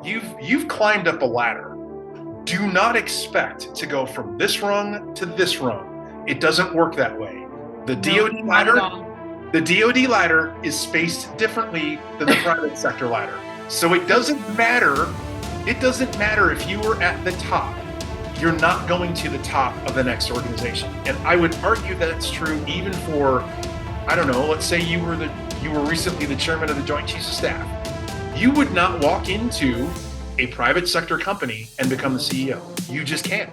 you've climbed up a ladder. Do not expect to go from this rung to this rung. It doesn't work that way. The No, DoD not at ladder, all. the DoD ladder is spaced differently than the private sector ladder. So it So, doesn't matter. It doesn't matter if you were at the top. You're not going to the top of the next organization. And I would argue that's true even for, I don't know, let's say you were recently the chairman of the Joint Chiefs of Staff. You would not walk into a private sector company and become the CEO. You just can't.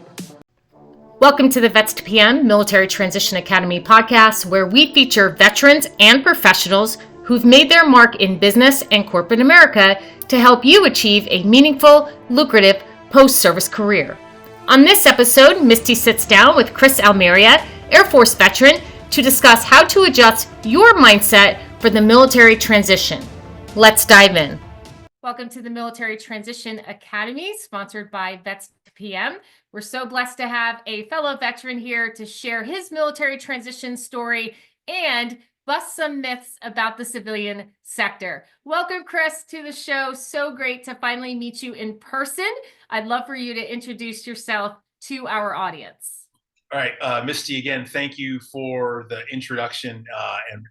welcome to the Vets to PM Military Transition Academy podcast, where we feature veterans and professionals who've made their mark in business and corporate America to help you achieve a meaningful, lucrative post-service career. On this episode, Misty sits down with Chris Almeria, Air Force veteran, to discuss how to adjust your mindset for the military transition. Let's dive in. Welcome to the Military Transition Academy, sponsored by Vets to PM. We're so blessed to have a fellow veteran here to share his military transition story and bust some myths about the civilian sector. Welcome, Chris, to the show. So great to finally meet you in person. I'd love for you to introduce yourself to our audience. All right, Misty, again, thank you for the introduction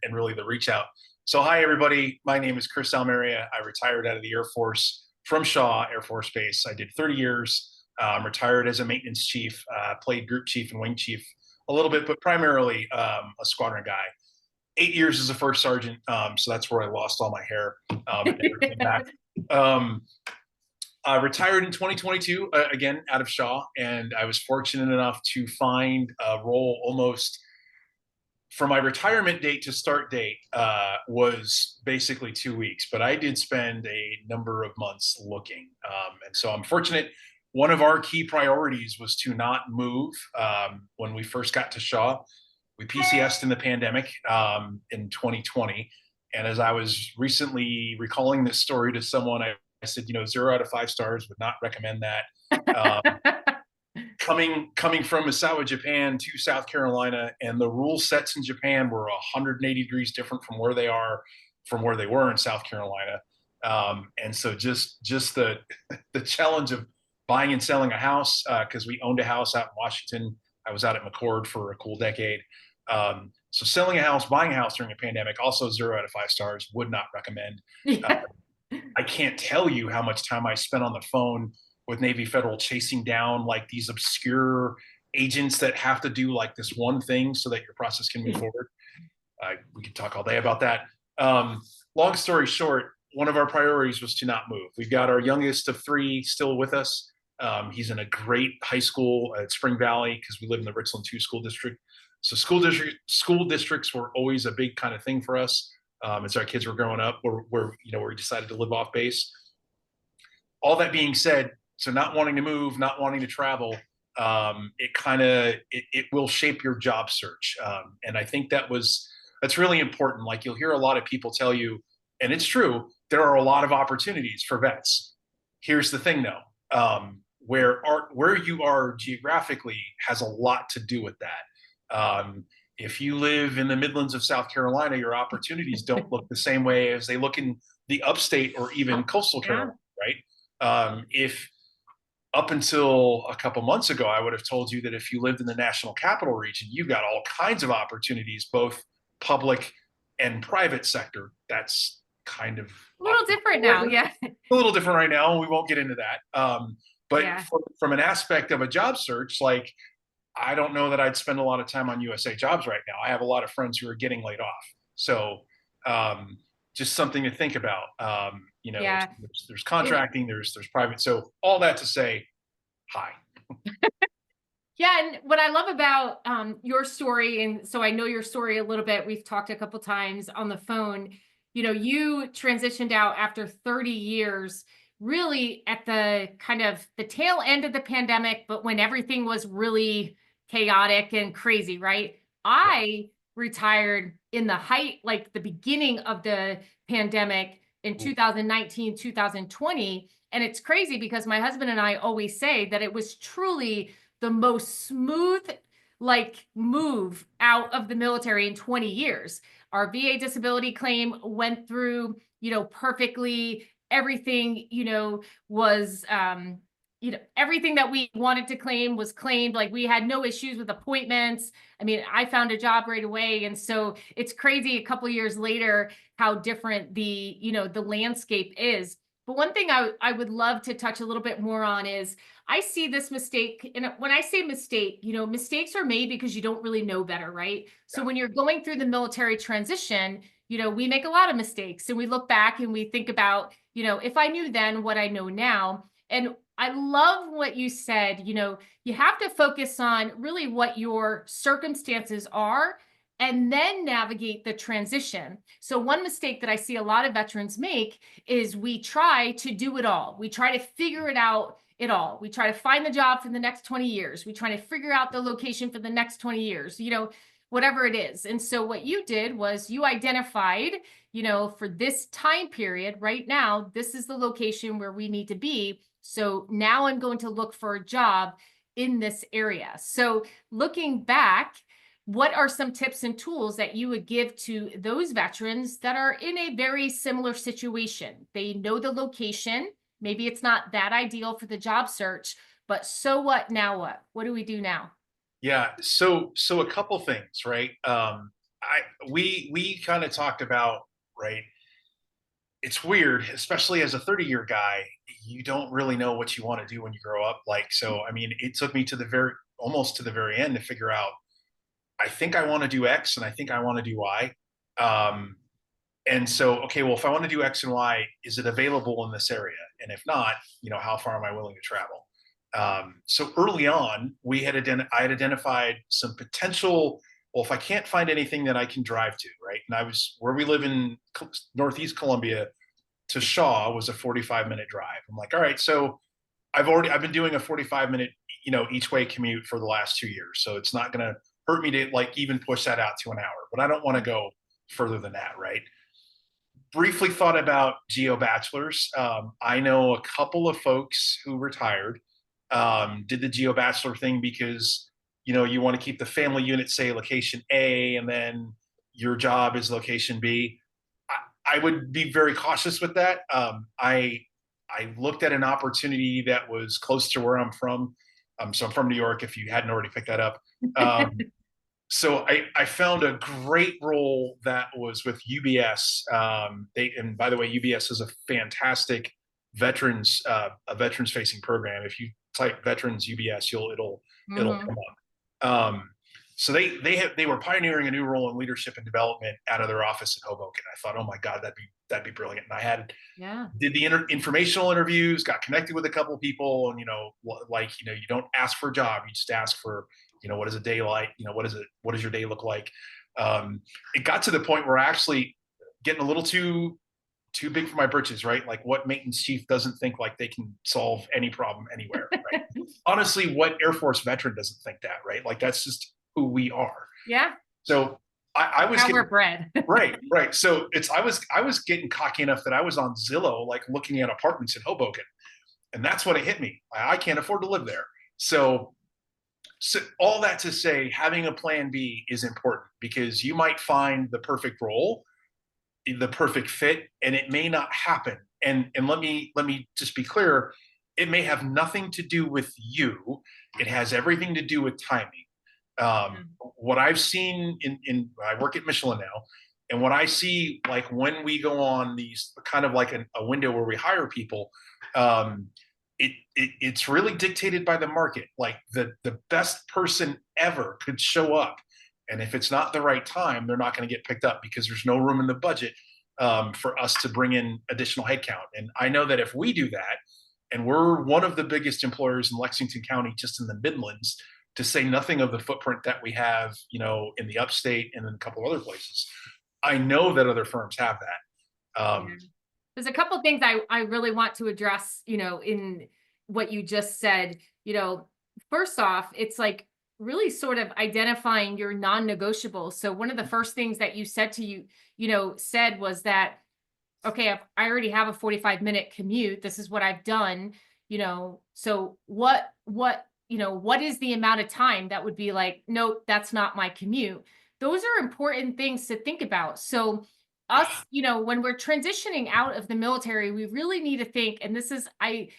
and really the reach out. So hi, everybody. My name is Chris Almeria. I retired out of the Air Force from Shaw Air Force Base. I did 30 years, retired as a maintenance chief, played group chief and wing chief a little bit, but primarily a squadron guy. 8 years as a first sergeant, so that's where I lost all my hair and never came back. I retired in 2022, again, out of Shaw, and I was fortunate enough to find a role almost from my retirement date to start date was basically 2 weeks, but I did spend a number of months looking. And so I'm fortunate. One of our key priorities was to not move when we first got to Shaw. We PCS'd in the pandemic in 2020. And as I was recently recalling this story to someone, I said, 0 out of 5 stars, would not recommend that. Coming from Misawa, Japan to South Carolina, and the rule sets in Japan were 180 degrees different from where they were in South Carolina. And so just the challenge of buying and selling a house, because we owned a house out in Washington. I was out at McCord for a cool decade. So selling a house, buying a house during a pandemic, also 0 out of 5 stars, would not recommend. Yeah. I can't tell you how much time I spent on the phone with Navy Federal chasing down like these obscure agents that have to do like this one thing so that your process can move forward. We could talk all day about that. Long story short, one of our priorities was to not move. We've got our youngest of 3 still with us. He's in a great high school at Spring Valley because we live in the Richland 2 school district. So school districts were always a big kind of thing for us as our kids were growing up, where we decided to live off base. All that being said, so not wanting to move, not wanting to travel, it will shape your job search. And I think that's really important. Like you'll hear a lot of people tell you, and it's true, there are a lot of opportunities for vets. Here's the thing though, where you are geographically has a lot to do with that. If you live in the Midlands of South Carolina, your opportunities don't look the same way as they look in the upstate or even coastal Carolina, right? If up until a couple months ago, I would have told you that if you lived in the National Capital Region, you've got all kinds of opportunities, both public and private sector. That's kind of A little different now, yeah. a little different right now. We won't get into that. But Yeah. from an aspect of a job search, like I don't know that I'd spend a lot of time on USA Jobs right now. I have a lot of friends who are getting laid off. So just something to think about. Yeah. There's contracting, there's private. So all that to say, hi. Yeah, and what I love about your story, and so I know your story a little bit, we've talked a couple times on the phone, you transitioned out after 30 years, really at the kind of the tail end of the pandemic, but when everything was really chaotic and crazy, right? I retired in the height, like the beginning of the pandemic in 2019, 2020. And it's crazy because my husband and I always say that it was truly the most smooth move out of the military in 20 years. Our VA disability claim went through, perfectly. everything, was, everything that we wanted to claim was claimed. Like, we had no issues with appointments. I mean, I found a job right away. And so it's crazy a couple of years later how different the landscape is. But one thing I would love to touch a little bit more on is I see this mistake. And when I say mistake, mistakes are made because you don't really know better, right? So Yeah. when you're going through the military transition, we make a lot of mistakes and we look back and we think about, if I knew then what I know now. And I love what you said. You have to focus on really what your circumstances are and then navigate the transition. So, one mistake that I see a lot of veterans make is we try to do it all. We try to figure it all. We try to find the job for the next 20 years. We try to figure out the location for the next 20 years, whatever it is. And so, what you did was you identified, for this time period right now, this is the location where we need to be. So now I'm going to look for a job in this area. So looking back, what are some tips and tools that you would give to those veterans that are in a very similar situation? They know the location. Maybe it's not that ideal for the job search, but so what? Now what? What do we do now? Yeah. So a couple things, right? We kind of talked about, right? It's weird, especially as a 30-year guy, you don't really know what you want to do when you grow up. Like, so, I mean, it took me to the almost to the very end to figure out, I think I want to do X and I think I want to do Y. Um, and so, okay, well, if I want to do X and Y, is it available in this area? And if not, how far am I willing to travel? So early on, I had identified some potential. Well, if I can't find anything that I can drive to, right? And I was where we live in Northeast Columbia to Shaw was a 45-minute drive. I'm like, all right, so I've been doing a 45-minute, each way commute for the last 2 years. So it's not going to hurt me to like even push that out to an hour, but I don't want to go further than that, right? Briefly thought about geo bachelors. I know a couple of folks who retired, did the geo bachelor thing because you want to keep the family unit, say location A, and then your job is location B. I would be very cautious with that. I looked at an opportunity that was close to where I'm from. So I'm from New York, if you hadn't already picked that up. So I found a great role that was with UBS. And by the way, UBS is a fantastic a veterans facing program. If you type veterans UBS, it'll Mm-hmm. come up. So they were pioneering a new role in leadership and development out of their office in Hoboken. I thought, oh my God, that'd be brilliant. And I Yeah. did the informational interviews, got connected with a couple of people, and you don't ask for a job, you just ask for what is a day like, what does your day look like. It got to the point where I actually getting a little too big for my britches, right? Like, what maintenance chief doesn't think like they can solve any problem anywhere, right? Honestly, what Air Force veteran doesn't think that, right? Like, that's just who we are. Yeah. So I was How getting we're bred. right. So I was getting cocky enough that I was on Zillow, like looking at apartments in Hoboken, and that's when it hit me. I can't afford to live there. So all that to say, having a plan B is important because you might find the perfect role, the perfect fit, and it may not happen. And let me just be clear, it may have nothing to do with you. It has everything to do with timing. What I've seen in I work at Michelin now, and what I see, like when we go on these kind of like a window where we hire people, um, it's really dictated by the market. Like the best person ever could show up, and if it's not the right time, they're not going to get picked up because there's no room in the budget for us to bring in additional headcount. And I know that if we do that, and we're one of the biggest employers in Lexington County, just in the Midlands, to say nothing of the footprint that we have, in the upstate and in a couple of other places. I know that other firms have that. Yeah. There's a couple of things I really want to address, in what you just said. First off, it's like really sort of identifying your non-negotiables. So one of the first things that you said was that, okay, I already have a 45-minute commute. This is what I've done, so what is the amount of time that would be like, nope, that's not my commute. Those are important things to think about. So us, when we're transitioning out of the military, we really need to think, and this is, I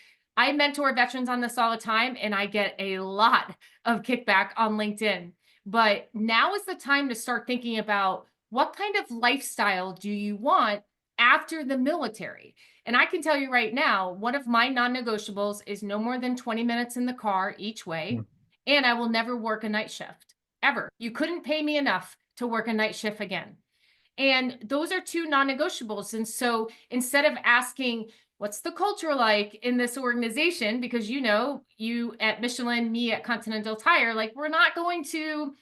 mentor veterans on this all the time, and I get a lot of kickback on LinkedIn. But now is the time to start thinking about what kind of lifestyle do you want after the military? And I can tell you right now, one of my non-negotiables is no more than 20 minutes in the car each way, and I will never work a night shift, ever. You couldn't pay me enough to work a night shift again. And those are two non-negotiables. And so instead of asking, what's the culture like in this organization? Because you at Michelin, me at Continental Tire, like we're not going to,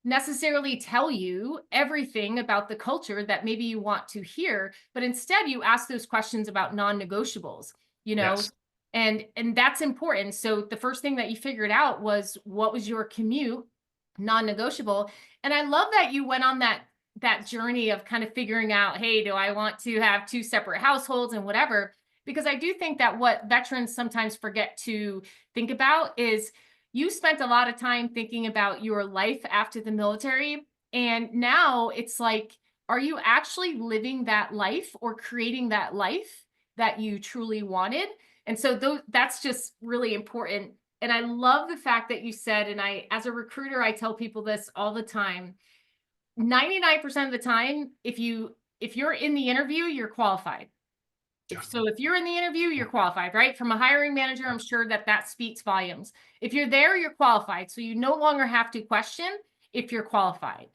necessarily tell you everything about the culture that maybe you want to hear, but instead you ask those questions about non-negotiables, Yes. and that's important. So the first thing that you figured out was, what was your commute non-negotiable? And I love that you went on that journey of kind of figuring out, hey, do I want to have two separate households and whatever? Because I do think that what veterans sometimes forget to think about is, you spent a lot of time thinking about your life after the military. And now it's like, are you actually living that life or creating that life that you truly wanted? And so that's just really important. And I love the fact that you said, and as a recruiter, I tell people this all the time, 99% of the time, if you're in the interview, you're qualified. Yeah. If you're in the interview, you're qualified, right? From a hiring manager, I'm sure that speaks volumes. If you're there, you're qualified. So you no longer have to question if you're qualified.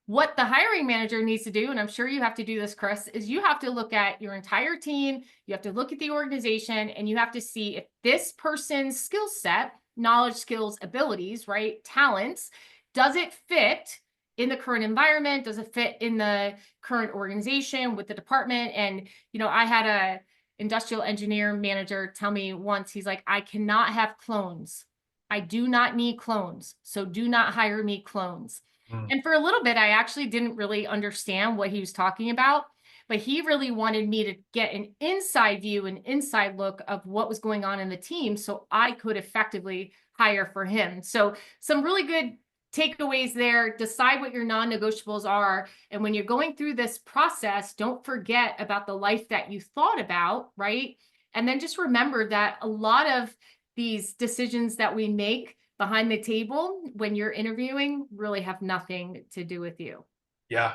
What the hiring manager needs to do, and I'm sure you have to do this, Chris, is you have to look at your entire team, you have to look at the organization, and you have to see if this person's skill set, knowledge, skills, abilities, right, talents, does it fit in the current environment? Does it fit in the current organization with the department? And, I had a industrial engineer manager tell me once, he's like, I cannot have clones. I do not need clones. So do not hire me clones. And for a little bit, I actually didn't really understand what he was talking about, but he really wanted me to get an inside view, an inside look of what was going on in the team so I could effectively hire for him. So some really good takeaways there. Decide what your non-negotiables are. And when you're going through this process, don't forget about the life that you thought about, right? And then just remember that a lot of these decisions that we make behind the table when you're interviewing really have nothing to do with you. Yeah.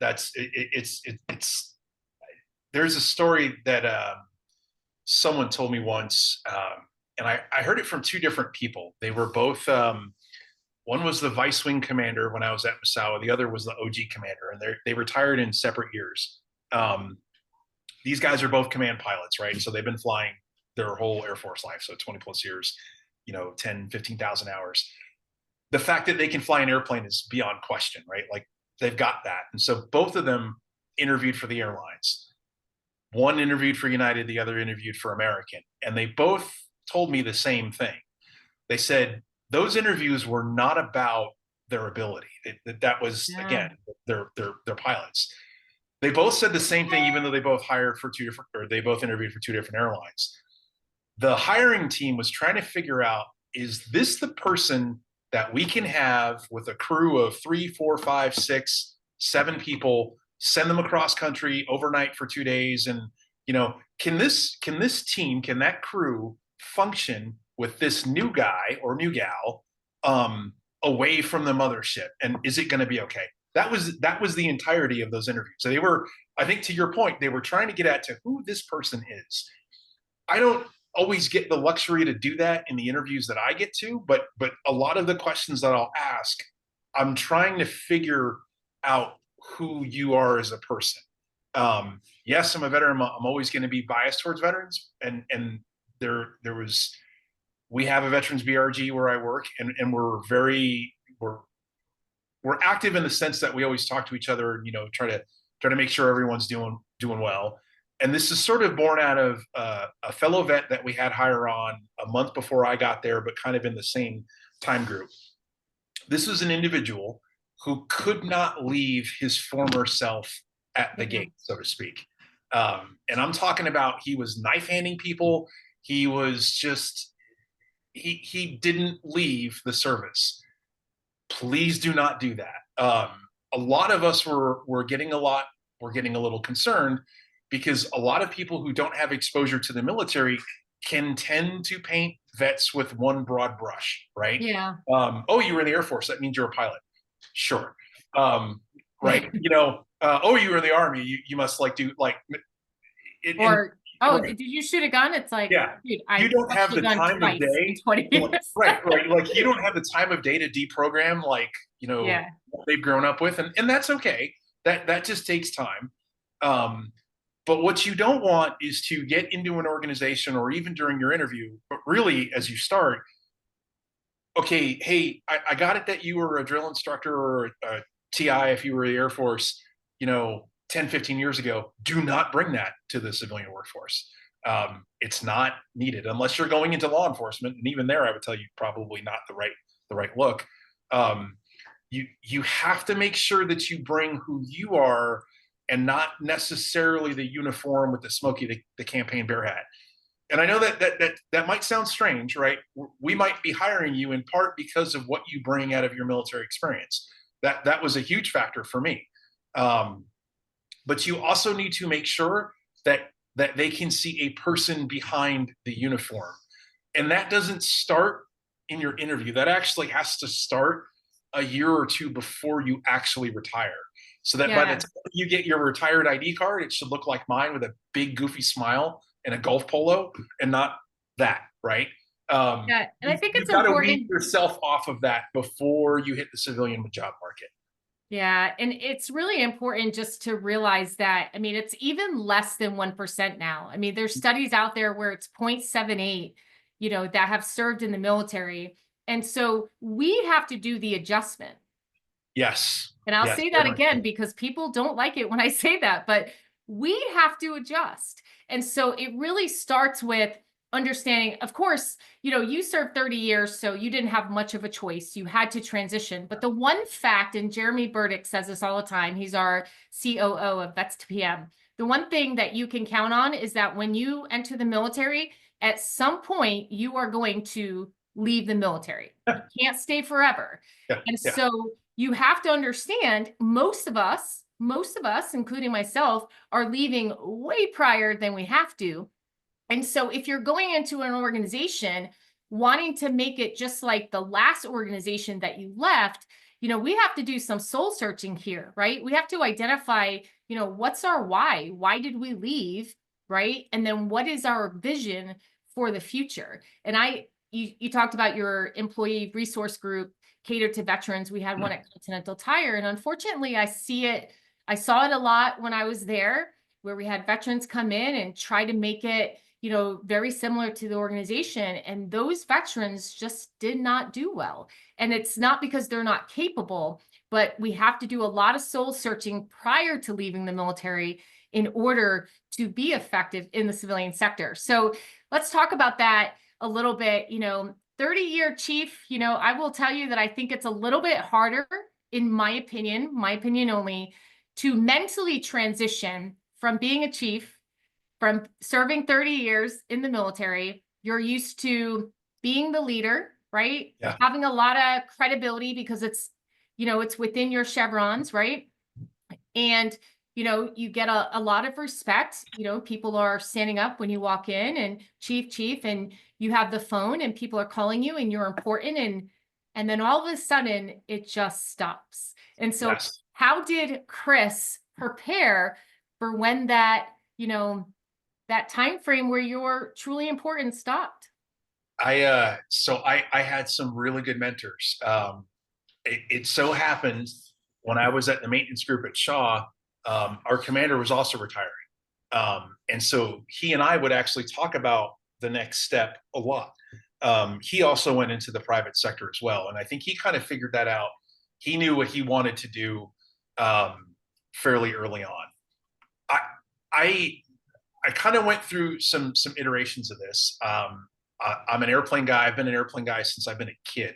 That's it's there's a story that someone told me once, and I heard it from two different people. They were both one was the vice wing commander when I was at Misawa. The other was the OG commander, and they retired in separate years. These guys are both command pilots, right? So they've been flying their whole Air Force life, so 20 plus years, 10, 15,000 hours. The fact that they can fly an airplane is beyond question, right? Like they've got that. And so both of them interviewed for the airlines. One interviewed for United, the other interviewed for American. And they both told me the same thing. They said those interviews were not about their ability. That was, again, they're pilots. They both said the same thing, even though they both they both interviewed for two different airlines. The hiring team was trying to figure out, is this the person that we can have with a crew of 3, 4, 5, 6, 7 people, send them across country overnight for 2 days, and can that crew function with this new guy or new gal away from the mothership, and is it going to be okay? That was the entirety of those interviews. So they were, I think, to your point, they were trying to get at to who this person is. I don't always get the luxury to do that in the interviews that I get to, but a lot of the questions that I'll ask, I'm trying to figure out who you are as a person. Yes, I'm a veteran. I'm always going to be biased towards veterans, and we have a veterans BRG where I work, and we're active in the sense that we always talk to each other and try to make sure everyone's doing well. And this is sort of born out of a fellow vet that we had hire on a month before I got there, but kind of in the same time group. This was an individual who could not leave his former self at the gate, so to speak. And I'm talking about, he was knife handing people. He was just, he didn't leave the service. Please do not do that. A lot of us were getting a lot were getting a little concerned because a lot of people who don't have exposure to the military can tend to paint vets with one broad brush, right? Yeah. Oh, you were in the Air Force. That means you're a pilot. Sure. Um, right. Oh, you were in the Army. You must like do like it, and Or, oh, right. did you shoot a gun? It's like, Yeah. dude, You I don't touched have a the gun time of twice in day. 20 years. Right. Like you don't have the time of day to deprogram like, Yeah. what they've grown up with. And that's okay. That just takes time. Um, but what you don't want is to get into an organization or even during your interview, but really as you start, okay, hey, I got it that you were a drill instructor or a TI if you were the Air Force, 10, 15 years ago. Do not bring that to the civilian workforce. It's not needed unless you're going into law enforcement. And even there, I would tell you probably not the right look. You have to make sure that you bring who you are and not necessarily the uniform with the smoky the campaign bear hat. And I know that might sound strange, right? We might be hiring you in part because of what you bring out of your military experience. That was a huge factor for me. But you also need to make sure that they can see a person behind the uniform, and that doesn't start in your interview. That actually has to start a year or two before you actually retire. So that by the Yeah. time you get your retired ID card, it should look like mine with a big goofy smile and a golf polo, and not that, right? Yeah. And I think You've it's got to wean important. yourself off of that before you hit the civilian job market. Yeah, and it's really important just to realize that, I mean, it's even less than 1% now. I mean, there's studies out there where it's 0.78, that have served in the military. And so we have to do the adjustment. Yes. And I'll Yes. say that again because people don't like it when I say that, but we have to adjust. And so it really starts with understanding, of course, you served 30 years, so you didn't have much of a choice. You had to transition. But the one fact, and Jeremy Burdick says this all the time, he's our COO of Vets to PM. The one thing that you can count on is that when you enter the military, at some point, you are going to leave the military. You can't stay forever. Yeah. And Yeah. so you have to understand most of us, including myself, are leaving way prior than we have to. And so if you're going into an organization wanting to make it just like the last organization that you left, we have to do some soul searching here, right? We have to identify, what's our why? Why did we leave, right? And then what is our vision for the future? And you talked about your employee resource group catered to veterans. We had one at Continental Tire, and unfortunately, I saw it a lot when I was there, where we had veterans come in and try to make it, very similar to the organization. And those veterans just did not do well. And it's not because they're not capable, but we have to do a lot of soul searching prior to leaving the military in order to be effective in the civilian sector. So let's talk about that a little bit. 30-year chief, I will tell you that I think it's a little bit harder, in my opinion only, to mentally transition from being a chief, from serving 30 years in the military. You're used to being the leader, right? Yeah. Having a lot of credibility because it's within your chevrons, right? And, you get a lot of respect. People are standing up when you walk in and chief, and you have the phone and people are calling you and you're important. And then all of a sudden it just stops. And so Yes. how did Chris prepare for when that, that time frame where you're truly important stopped? I had some really good mentors. It so happened when I was at the maintenance group at Shaw, our commander was also retiring. And so he and I would actually talk about the next step a lot. He also went into the private sector as well. And I think he kind of figured that out. He knew what he wanted to do fairly early on. I kind of went through some iterations of this. I'm an airplane guy. I've been an airplane guy since I've been a kid.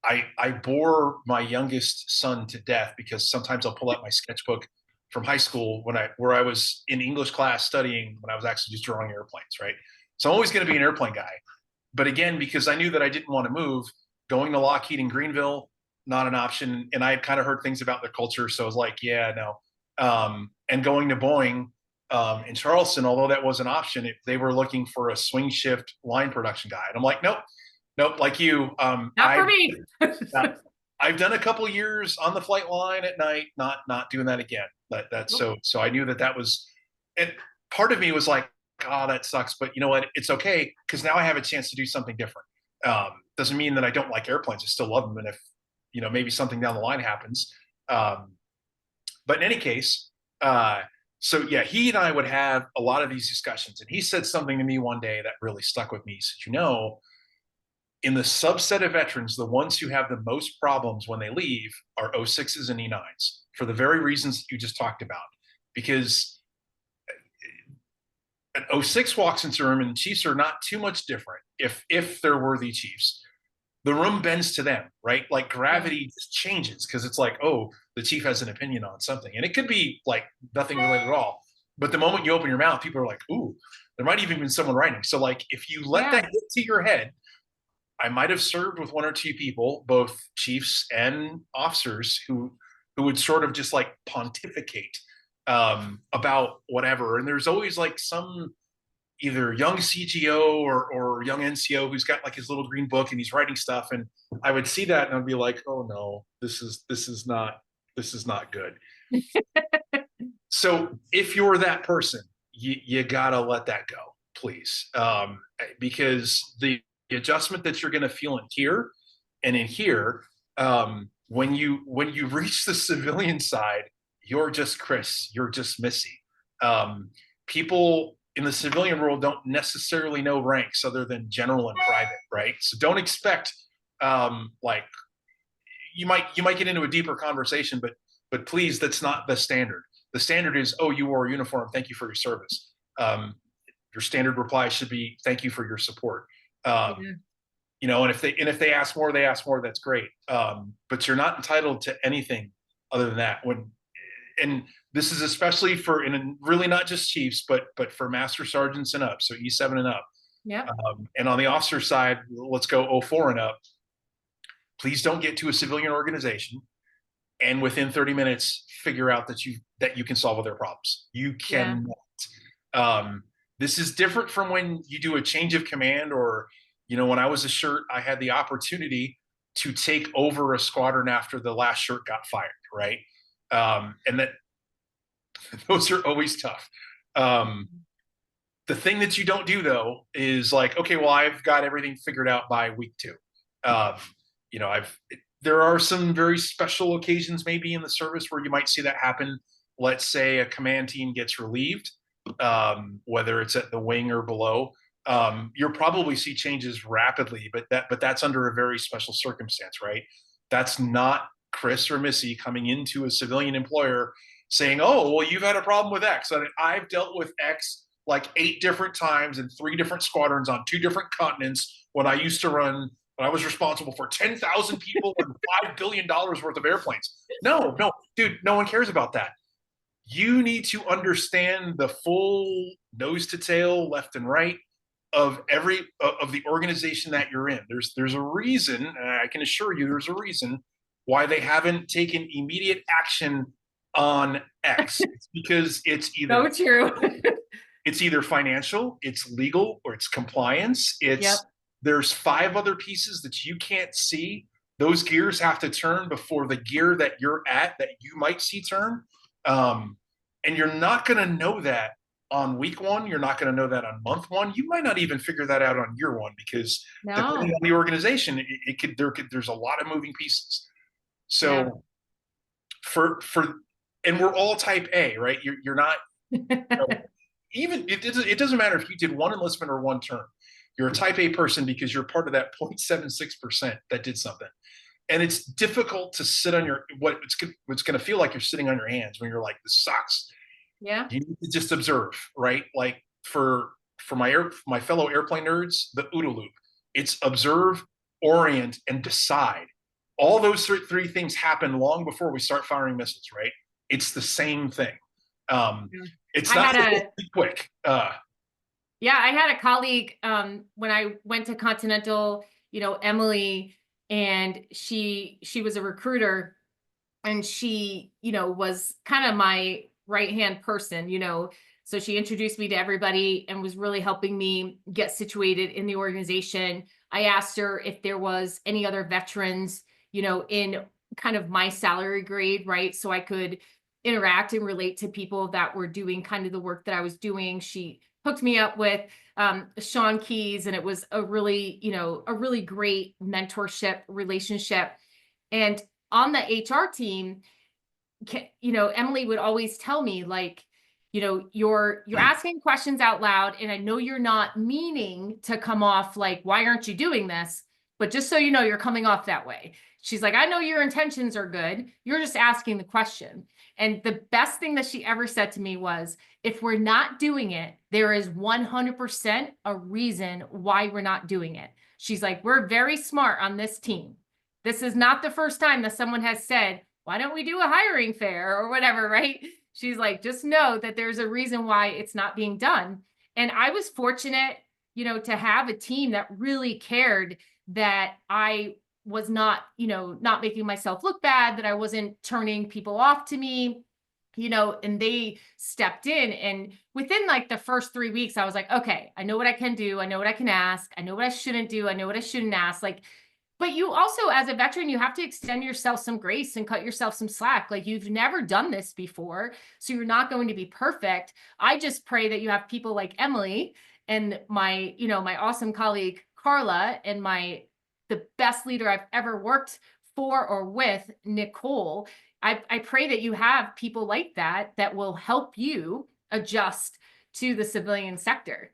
I bore my youngest son to death because sometimes I'll pull out my sketchbook from high school where I was in English class studying when I was actually just drawing airplanes, right? So I'm always going to be an airplane guy. But again, because I knew that I didn't want to move, going to Lockheed in Greenville, not an option. And I had kind of heard things about their culture, so I was like, yeah, no. And going to Boeing in Charleston, although that was an option, they were looking for a swing shift line production guy, and I'm like, nope, nope. Like you, Not for me. I've done a couple years on the flight line at night, not doing that again. That's so I knew that was, and part of me was like, oh, that sucks, but you know what? It's okay because now I have a chance to do something different. Doesn't mean that I don't like airplanes. I still love them, and if maybe something down the line happens. Um, but in any case, so yeah, he and I would have a lot of these discussions, and he said something to me one day that really stuck with me. He said, in the subset of veterans, the ones who have the most problems when they leave are O6s and E9s for the very reasons that you just talked about. Because an O6 walks into a room, and chiefs are not too much different if they're worthy chiefs. The room bends to them, right? Like gravity just changes because it's like, oh, the chief has an opinion on something. And it could be like nothing related at all. But the moment you open your mouth, people are like, ooh, there might even be someone writing. So like if you let that get to your head, I might have served with one or two people, both chiefs and officers, who would sort of just like pontificate about whatever. And there's always like some either young CGO or young NCO who's got like his little green book and he's writing stuff. And I would see that and I'd be like, oh no, this is not good. So if you're that person, you gotta let that go, please, because the adjustment that you're going to feel in here and in here, when you reach the civilian side, you're just Chris, you're just Missy. People in the civilian world don't necessarily know ranks other than general and private, right? So don't expect like you might get into a deeper conversation, but please, that's not the standard. The standard is, oh, you wore a uniform, thank you for your service. Your standard reply should be, thank you for your support. And if they ask more, they ask more. That's great. But you're not entitled to anything other than that. And this is especially and really not just chiefs, but for master sergeants and up, so E7 and up. Yeah. And on the officer side, let's go 04 and up. Please don't get to a civilian organization and within 30 minutes figure out that you can solve all their problems. You cannot. This is different from when you do a change of command, or when I was a shirt, I had the opportunity to take over a squadron after the last shirt got fired, right? And that those are always tough. The thing that you don't do though is like, okay, well, I've got everything figured out by week 2. There are some very special occasions maybe in the service where you might see that happen. Let's say a command team gets relieved, whether it's at the wing or below. You'll probably see changes rapidly, but that's under a very special circumstance, right? That's not Chris or Missy coming into a civilian employer saying, oh, well, you've had a problem with X. I've dealt with X like 8 different times in 3 different squadrons on 2 different continents when I was responsible for 10,000 people and $5 billion worth of airplanes. No, dude, no one cares about that. You need to understand the full nose to tail, left and right, of the organization that you're in. There's a reason, and I can assure you there's a reason why they haven't taken immediate action on X. It's because it's either so true. It's either financial, it's legal, or it's compliance. There's 5 other pieces that you can't see. Those gears have to turn before the gear that you're at that you might see turn. And you're not going to know that on week 1. You're not going to know that on month 1. You might not even figure that out on year 1 because depending on the organization, there's a lot of moving pieces. So and we're all type A, right? You're not, even, it doesn't matter if you did 1 enlistment or 1 term. You're a type A person because you're part of that 0.76% that did something. And it's difficult to sit on what's going to feel like you're sitting on your hands when you're like, this sucks. Yeah. You need to just observe, right? Like for my fellow airplane nerds, the OODA loop, it's observe, orient, and decide. All those 3 things happen long before we start firing missiles, right? It's the same thing. It's not quick. Yeah, I had a colleague when I went to Continental, Emily, and she was a recruiter, and she, was kind of my right hand person, so she introduced me to everybody and was really helping me get situated in the organization. I asked her if there was any other veterans, in kind of my salary grade, right? So I could interact and relate to people that were doing kind of the work that I was doing. She hooked me up with Sean Keys, and it was a really great mentorship relationship. And on the HR team, Emily would always tell me, like, you're asking questions out loud, and I know you're not meaning to come off like, why aren't you doing this? But just so you know, you're coming off that way. She's like, I know your intentions are good. You're just asking the question. And the best thing that she ever said to me was, if we're not doing it, there is 100% a reason why we're not doing it. She's like, we're very smart on this team. This is not the first time that someone has said, why don't we do a hiring fair or whatever, right? She's like, just know that there's a reason why it's not being done. And I was fortunate, to have a team that really cared that I was not, not making myself look bad, that I wasn't turning people off to me, and they stepped in. And within like the first 3 weeks, I was like, okay, I know what I can do. I know what I can ask. I know what I shouldn't do. I know what I shouldn't ask. Like, but you also, as a veteran, you have to extend yourself some grace and cut yourself some slack. Like, you've never done this before, so you're not going to be perfect. I just pray that you have people like Emily and my awesome colleague Carla, and the best leader I've ever worked for or with, Nicole. I pray that you have people like that will help you adjust to the civilian sector.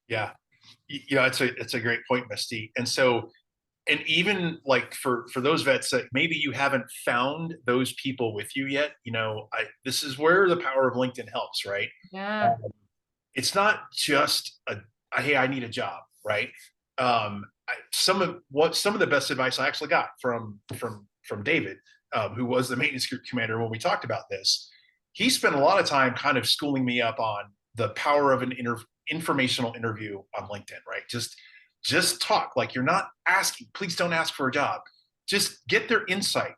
Yeah. It's a great point, Misty. And even like for those vets that maybe you haven't found those people with you yet, this is where the power of LinkedIn helps, right? Yeah. Um, it's not just hey, I need a job, right? Some of the best advice I actually got from David, who was the maintenance group commander when we talked about this. He spent a lot of time kind of schooling me up on the power of an informational interview on LinkedIn, right? Just talk. Like, you're not asking, please don't ask for a job. Just get their insight.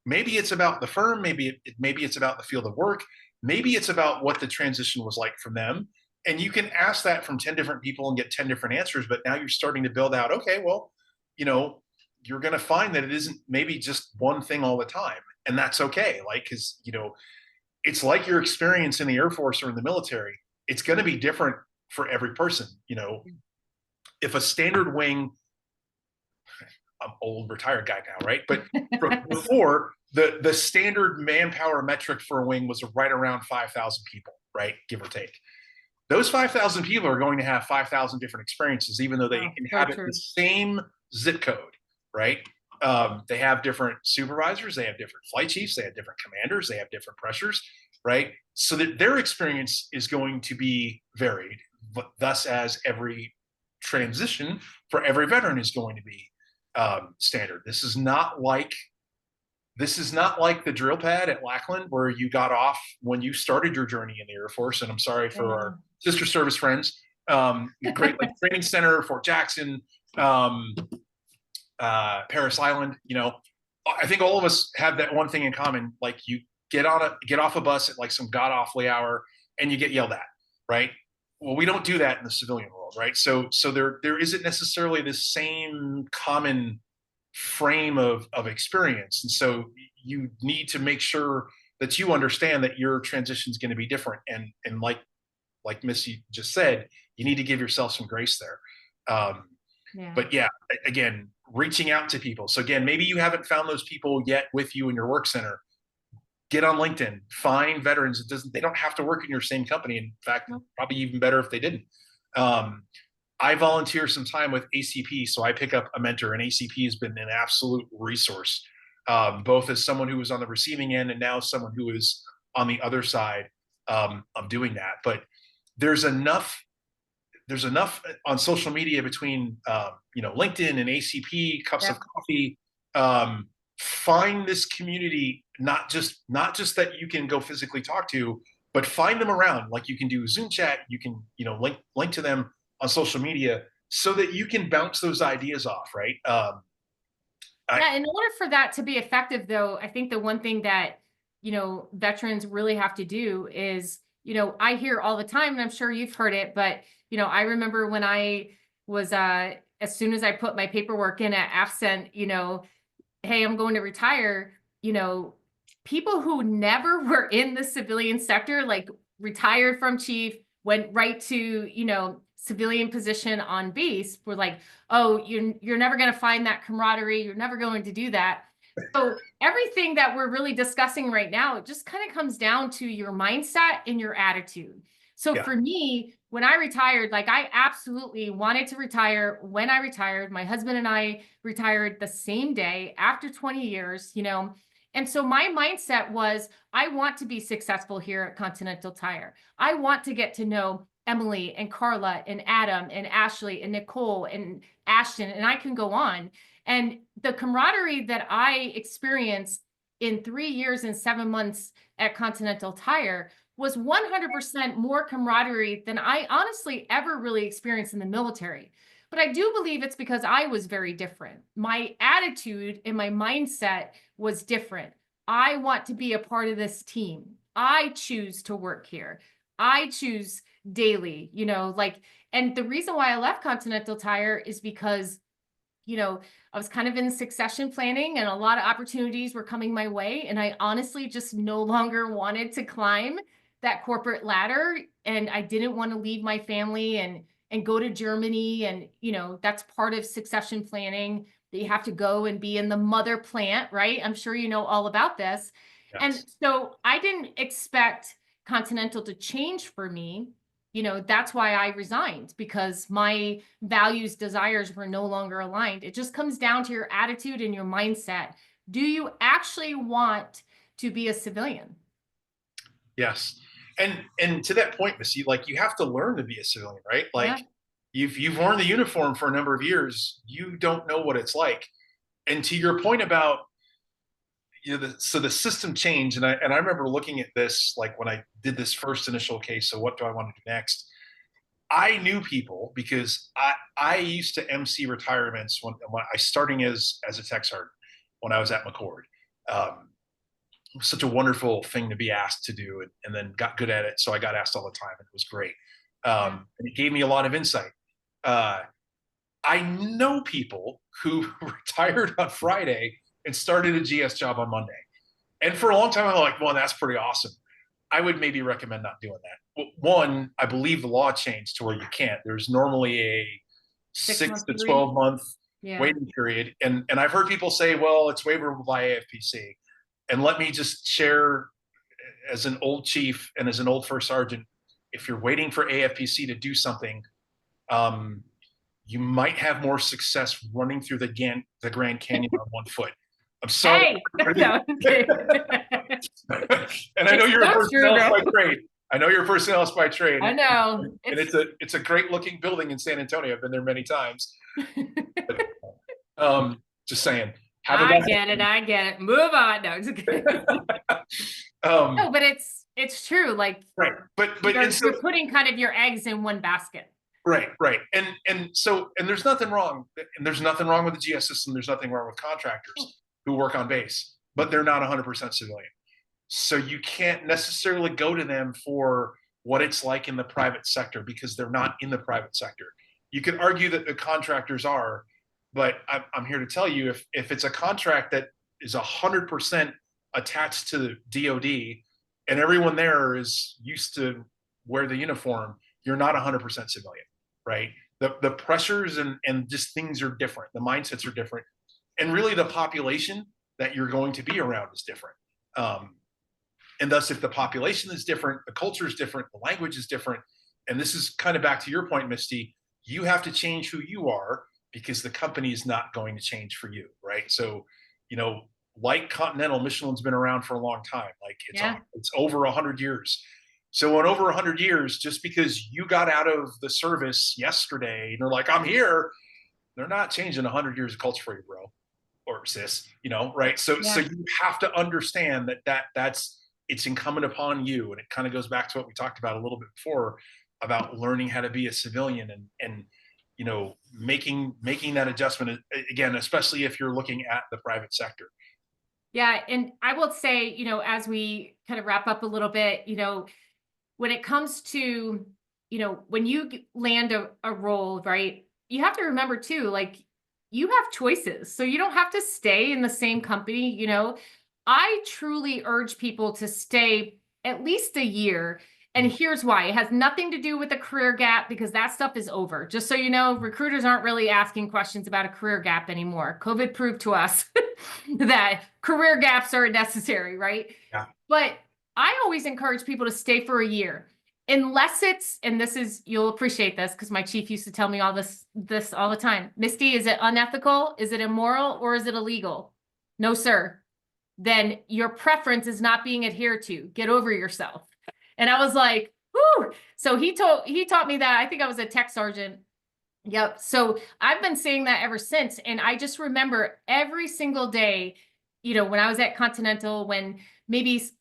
Maybe it's about the firm, maybe it's about the field of work, maybe it's about what the transition was like from them. And you can ask that from 10 different people and get 10 different answers, but now you're starting to build out, okay, well, you're going to find that it isn't maybe just one thing all the time. And that's okay. Like, because, it's like your experience in the Air Force or in the military. It's going to be different for every person. If a standard wing, I'm old retired guy now, right? But before, the standard manpower metric for a wing was right around 5,000 people, right? Give or take. Those 5,000 people are going to have 5,000 different experiences, even though they inhabit the same zip code, right? They have different supervisors, they have different flight chiefs, they have different commanders, they have different pressures, right? So that their experience is going to be varied, but thus as every transition for every veteran is going to be standard. This is not like the drill pad at Lackland where you got off when you started your journey in the Air Force. And I'm sorry for our sister service friends. Great Lakes Training Center, Fort Jackson, Paris Island. I think all of us have that one thing in common. Like, you get off a bus at like some god awfully hour and you get yelled at, right? Well, we don't do that in the civilian world, right? So there isn't necessarily the same common frame of experience. And so you need to make sure that you understand that your transition is going to be different. And like Missy just said, you need to give yourself some grace there. But yeah, again, reaching out to people. So again, maybe you haven't found those people yet with you in your work center. Get on LinkedIn, find veterans. They don't have to work in your same company. In fact, probably even better if they didn't. I volunteer some time with ACP, so I pick up a mentor, and ACP has been an absolute resource, both as someone who was on the receiving end and now someone who is on the other side of doing that. But there's enough on social media between LinkedIn and ACP, cups of coffee. Find this community, not just that you can go physically talk to, but find them around. Like, you can do Zoom chat, you can link to them on social media so that you can bounce those ideas off, right? I, Yeah, in order for that to be effective, though, I think the one thing that, veterans really have to do is, I hear all the time, and I'm sure you've heard it, but, I remember when I was, as soon as I put my paperwork in at AFCENT, hey, I'm going to retire, people who never were in the civilian sector, like retired from chief, went right to, civilian position on base, were like, oh, you're never going to find that camaraderie. You're never going to do that. So everything that we're really discussing right now, it just kind of comes down to your mindset and your attitude. So yeah, for me, when I retired, like I absolutely wanted to retire when I retired. My husband and I retired the same day after 20 years, And so my mindset was, I want to be successful here at Continental Tire. I want to get to know Emily and Carla and Adam and Ashley and Nicole and Ashton, and I can go on. And the camaraderie that I experienced in 3 years and 7 months at Continental Tire was 100% more camaraderie than I honestly ever really experienced in the military. But I do believe it's because I was very different. My attitude and my mindset was different. I want to be a part of this team. I choose to work here. I choose daily, and the reason why I left Continental Tire is because, I was kind of in succession planning and a lot of opportunities were coming my way. And I honestly just no longer wanted to climb that corporate ladder. And I didn't want to leave my family and go to Germany. And, that's part of succession planning, that you have to go and be in the mother plant, right? I'm sure you know all about this. And yes. so I didn't expect Continental to change for me. That's why I resigned, because my values, desires were no longer aligned. It just comes down to your attitude and your mindset. Do you actually want to be a civilian? Yes. And to that point, Missy, like you have to learn to be a civilian, right? Like Yeah. you've worn the uniform for a number of years, you don't know what it's like. And to your point about so the system changed, and I remember looking at this like when I did this first initial case. So what do I want to do next? I knew people because I used to MC retirements when I starting as a tech sergeant when I was at McCord. Um, it was such a wonderful thing to be asked to do, and then got good at it. So I got asked all the time, and it was great. Yeah. And it gave me a lot of insight. Uh, I know people who retired on Friday and started a GS job on Monday. And for a long time, I'm like, well, that's pretty awesome. I would maybe recommend not doing that. One, I believe the law changed to where you can't. There's normally a 6 six month to period. 12 month Yeah. waiting period. And I've heard people say, well, it's waiverable by AFPC. And let me just share, as an old chief and as an old first sergeant, if you're waiting for AFPC to do something, um, you might have more success running through the Grand Canyon on 1 foot. I'm sorry. Hey, no, okay. And I know It's you're a so true, personnel by though. trade. I know you're a personnel by trade. I know. And it's a great looking building in San Antonio. I've been there many times. But, just saying. Have a I get it. I get it. Move on. No, just kidding. No, um, but it's true. Like right. But and so you're putting kind of your eggs in one basket. right. And there's nothing wrong. And there's nothing wrong with the GS system. There's nothing wrong with contractors who work on base, but they're not 100% civilian. So you can't necessarily go to them for what it's like in the private sector because they're not in the private sector. You could argue that the contractors are, but I'm here to tell you if it's a contract that is 100% attached to the DoD and everyone there is used to wear the uniform, you're not 100% civilian, right? The pressures and just things are different. The mindsets are different. And really the population that you're going to be around is different. And thus, if the population is different, the culture is different, the language is different. And this is kind of back to your point, Misty. You have to change who you are because the company is not going to change for you, right? So, like Continental, Michelin's been around for a long time. Like Yeah. it's over 100 years. So in over 100 years, just because you got out of the service yesterday and you're like, I'm here, they're not changing 100 years of culture for you, bro or sis, right? So Yeah. you have to understand that's it's incumbent upon you, and it kind of goes back to what we talked about a little bit before about learning how to be a civilian and making that adjustment again, especially if you're looking at the private sector. Yeah, and I will say, as we kind of wrap up a little bit, when it comes to, when you land a role, right, you have to remember too, like you have choices. So you don't have to stay in the same company. I truly urge people to stay at least a year. And here's why. It has nothing to do with a career gap because that stuff is over. Just so you know, recruiters aren't really asking questions about a career gap anymore. COVID proved to us that career gaps are necessary, right? Yeah. But I always encourage people to stay for a year. Unless it's, and this is, you'll appreciate this because my chief used to tell me all this all the time. Misty, is it unethical? Is it immoral? Or is it illegal? No, sir. Then your preference is not being adhered to. Get over yourself. And I was like, whoo. So he taught me that. I think I was a tech sergeant. Yep. So I've been saying that ever since. And I just remember every single day, when I was at Continental, when maybe,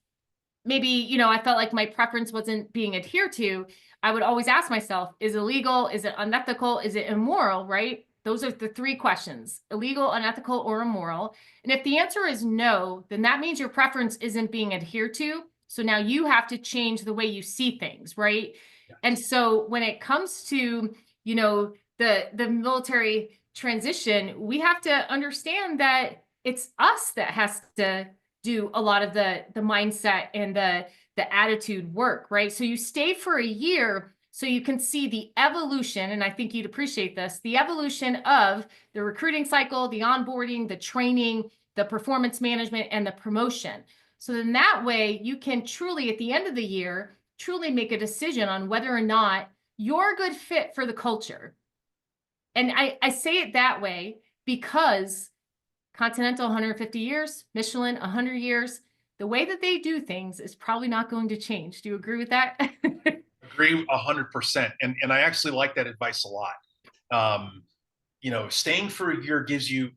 I felt like my preference wasn't being adhered to, I would always ask myself, is it legal? Is it unethical? Is it immoral? Right? Those are the three questions: illegal, unethical, or immoral. And if the answer is no, then that means your preference isn't being adhered to. So now you have to change the way you see things, right? Yes. And so when it comes to, the military transition, we have to understand that it's us that has to do a lot of the mindset and the attitude work, right? So you stay for a year so you can see the evolution, and I think you'd appreciate this, the evolution of the recruiting cycle, the onboarding, the training, the performance management, and the promotion. So then that way you can truly, at the end of the year, truly make a decision on whether or not you're a good fit for the culture. And I say it that way because Continental 150 years, Michelin 100 years, the way that they do things is probably not going to change. Do you agree with that? Agree 100%. And I actually like that advice a lot. Staying for a year gives you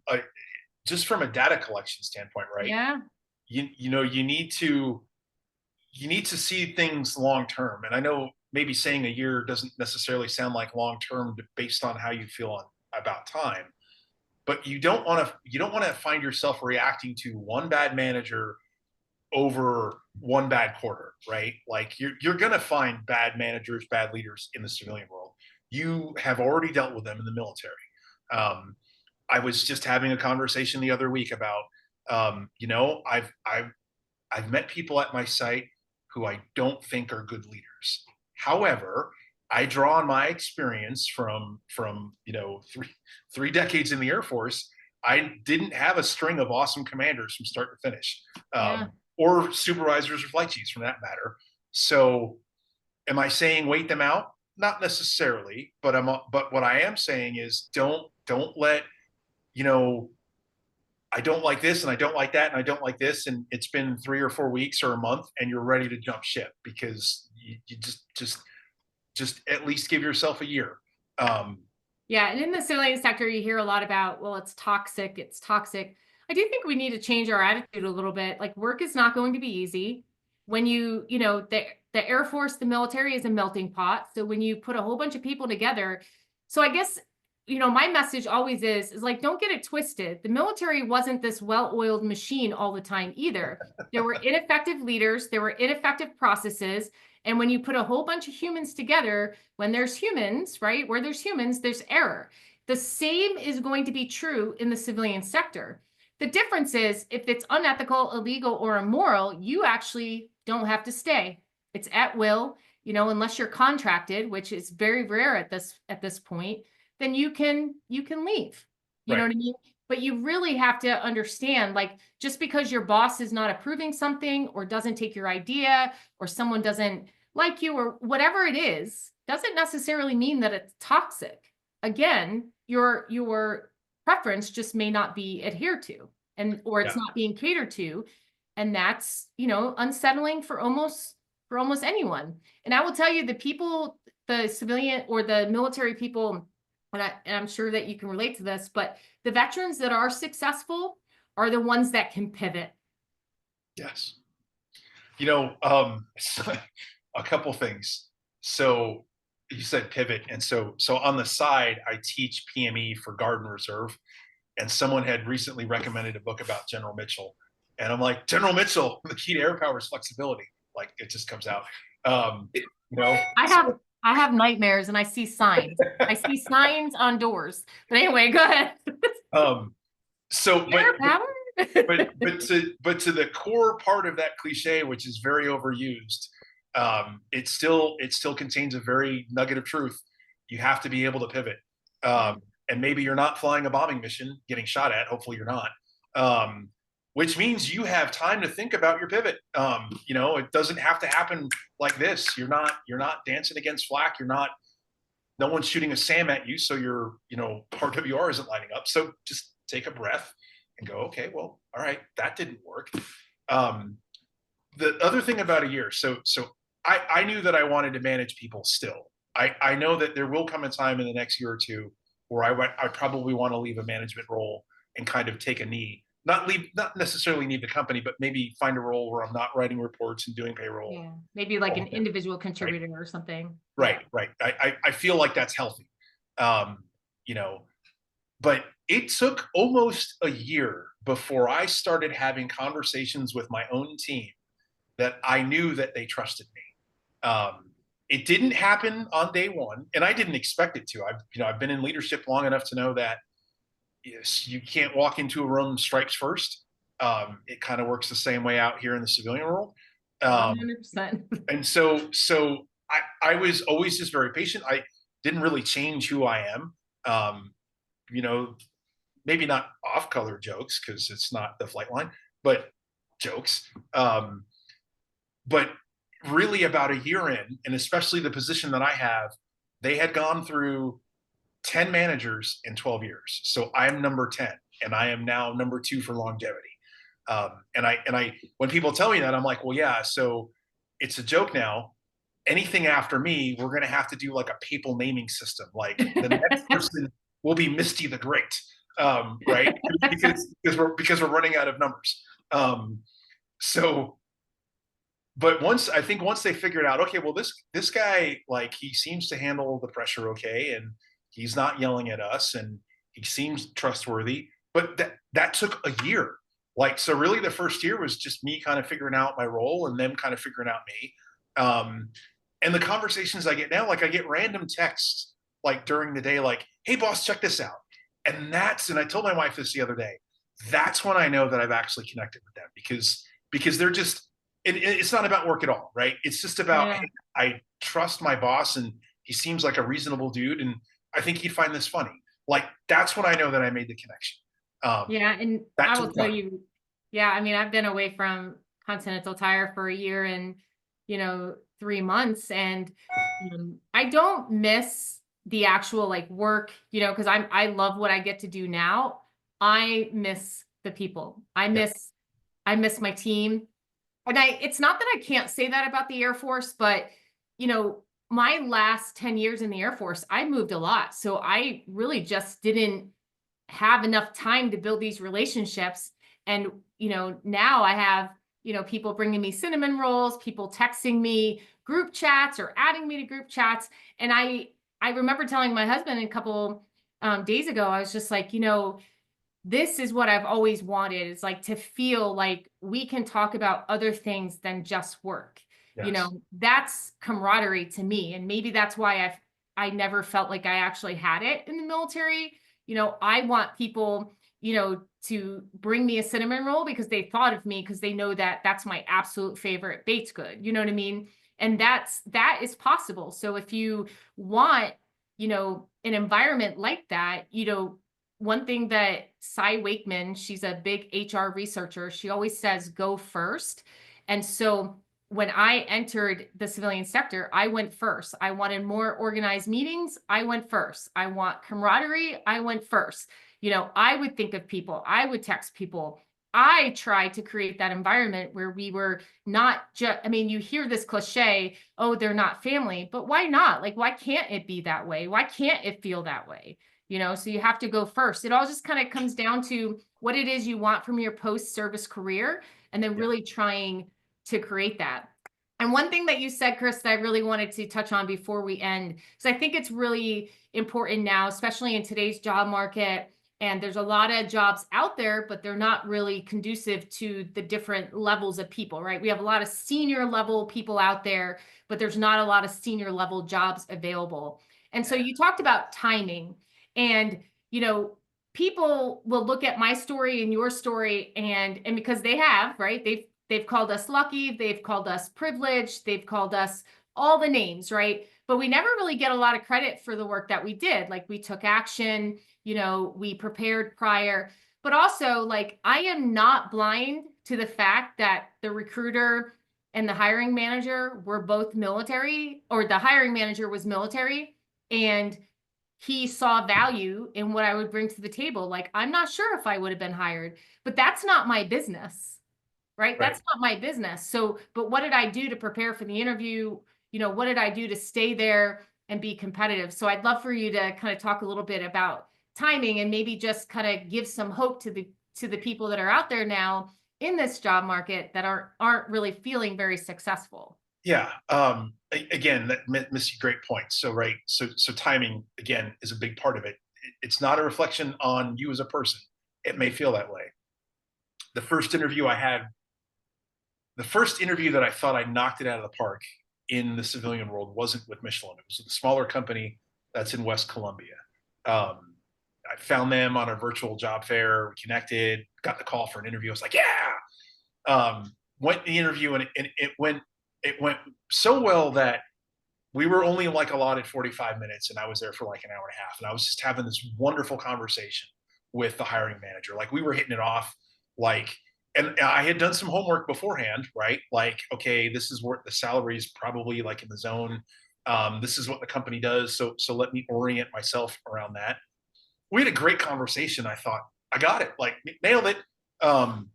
just from a data collection standpoint, right? Yeah. You need to see things long term. And I know maybe saying a year doesn't necessarily sound like long term based on how you feel about time, but you don't want to find yourself reacting to one bad manager over one bad quarter, right? Like you're going to find bad managers, bad leaders in the civilian world. You have already dealt with them in the military. Um, I was just having a conversation the other week about, I've met people at my site who I don't think are good leaders. However, I draw on my experience from three decades in the Air Force. I didn't have a string of awesome commanders from start to finish, Yeah. or supervisors or flight chiefs, for that matter. So, am I saying wait them out? Not necessarily, but what I am saying is don't let you know I don't like this and I don't like that and I don't like this, and it's been 3 or 4 weeks or a month and you're ready to jump ship because you just at least give yourself a year. Um, Yeah, and in the civilian sector, you hear a lot about, well, it's toxic, it's toxic. I do think we need to change our attitude a little bit. Like work is not going to be easy. When the Air Force, the military is a melting pot. So when you put a whole bunch of people together, so I guess, my message always is like, don't get it twisted. The military wasn't this well-oiled machine all the time either. There were ineffective leaders, there were ineffective processes. And when you put a whole bunch of humans together, when there's humans, right? Where there's humans, there's error. The same is going to be true in the civilian sector. The difference is if it's unethical, illegal, or immoral, you actually don't have to stay. It's at will, unless you're contracted, which is very rare at this point, then you can leave. You know right. what I mean? But you really have to understand, like, just because your boss is not approving something or doesn't take your idea or someone doesn't like you or whatever it is, doesn't necessarily mean that it's toxic. Again, your preference just may not be adhered to or it's Yeah. not being catered to. And that's, unsettling for almost anyone. And I will tell you, the people, the civilian or the military people, and I'm sure that you can relate to this, but the veterans that are successful are the ones that can pivot. Yes. A couple things. So you said pivot, and so on the side, I teach PME for Garden Reserve, and someone had recently recommended a book about General Mitchell, and I'm like, General Mitchell, the key to air power is flexibility. Like it just comes out, you know. I So, have I have nightmares and I see signs. I see signs on doors. But anyway, go ahead. um, so, Air power. but to the core part of that cliche, which is very overused, it still contains a very nugget of truth. You have to be able to pivot, and maybe you're not flying a bombing mission, getting shot at. Hopefully, you're not. Which means you have time to think about your pivot. It doesn't have to happen like this. You're not dancing against flak. You're not. No one's shooting a SAM at you, so your RWR isn't lining up. So just take a breath and go, okay, well, all right, that didn't work. The other thing about a year, so I knew that I wanted to manage people still. I know that there will come a time in the next year or two where I probably want to leave a management role and kind of take a knee. Not necessarily leave the company, but maybe find a role where I'm not writing reports and doing payroll. Yeah, maybe like an individual contributor or something. Right, right. I feel like that's healthy. Um, you know, but it took almost a year before I started having conversations with my own team that I knew that they trusted me. It didn't happen on day one, and I didn't expect it to. I've been in leadership long enough to know that yes, you can't walk into a room stripes first. It kind of works the same way out here in the civilian world. Um, 100%. and so I was always just very patient. I didn't really change who I am. Um, you know, maybe not off-color jokes because it's not the flight line, but jokes. But really, about a year in, and especially the position that I have, they had gone through 10 managers in 12 years. So I'm number 10, and I am now number 2 for longevity. And I, when people tell me that, I'm like, well, yeah. So it's a joke now. Anything after me, we're going to have to do like a papal naming system. Like the next person will be Misty the Great, right? Because we're running out of numbers. Um, so, but once they figured out, okay, well this guy, like, he seems to handle the pressure okay, and he's not yelling at us, and he seems trustworthy. But that took a year. Like, so really the first year was just me kind of figuring out my role and them kind of figuring out me. And the conversations I get now, like I get random texts like during the day, like, hey boss, check this out. And I told my wife this the other day, that's when I know that I've actually connected with them, because they're just, it's not about work at all, right? It's just about, Yeah. hey, I trust my boss and he seems like a reasonable dude, and I think he'd find this funny. Like, that's when I know that I made the connection. Yeah, and That I will took tell time. you, yeah, I mean, I've been away from Continental Tire for a year and, 3 months, and I don't miss the actual like work, because I love what I get to do now. I miss the people. Yeah. I miss my team. And it's not that I can't say that about the Air Force, but my last 10 years in the Air Force, I moved a lot. So I really just didn't have enough time to build these relationships. And, now I have, people bringing me cinnamon rolls, people texting me group chats or adding me to group chats. And I remember telling my husband a couple days ago, I was just like, this is what I've always wanted. It's like to feel like we can talk about other things than just work. Yes. That's camaraderie to me. And maybe that's why I never felt like I actually had it in the military. I want people, to bring me a cinnamon roll because they thought of me, because they know that that's my absolute favorite baked good. You know what I mean? And that is possible. So if you want, an environment like that, one thing that Cy Wakeman, she's a big HR researcher, she always says, go first. And so when I entered the civilian sector, I went first. I wanted more organized meetings. I went first. I want camaraderie. I went first. I would think of people. I would text people. I tried to create that environment where we were not just, I mean, you hear this cliche, oh, they're not family, but why not? Like, why can't it be that way? Why can't it feel that way? So you have to go first. It all just kind of comes down to what it is you want from your post-service career, and then Yeah. really trying to create that. And one thing that you said, Chris, that I really wanted to touch on before we end, because I think it's really important now, especially in today's job market. And there's a lot of jobs out there, but they're not really conducive to the different levels of people, right? We have a lot of senior level people out there, but there's not a lot of senior level jobs available. And so you talked about timing, and, you know, people will look at my story and your story, and because they have, right? They've called us lucky, they've called us privileged, they've called us all the names, right? But we never really get a lot of credit for the work that we did. Like, we took action, we prepared prior. But also, like, I am not blind to the fact that the recruiter and the hiring manager were both military, or the hiring manager was military, and he saw value in what I would bring to the table. Like, I'm not sure if I would have been hired, but that's not my business, right? Right. That's not my business. So, but what did I do to prepare for the interview? What did I do to stay there and be competitive? So I'd love for you to kind of talk a little bit about timing, and maybe just kind of give some hope to the people that are out there now in this job market that aren't really feeling very successful. Yeah. Again, Missy, great point. So, right. So timing again is a big part of it. It's not a reflection on you as a person. It may feel that way. The first interview I had, the first interview that I thought I knocked it out of the park in the civilian world wasn't with Michelin. It was with a smaller company that's in West Columbia. I found them on a virtual job fair. We connected, got the call for an interview. I was like, yeah. Went to the interview, and it went so well that we were only like allotted 45 minutes, and I was there for like an hour and a half. And I was just having this wonderful conversation with the hiring manager. Like, we were hitting it off, like, and I had done some homework beforehand, right? Like, okay, this is where the salary is probably like in the zone. This is what the company does. So let me orient myself around that. We had a great conversation. I thought, I got it, like, nailed it. Um,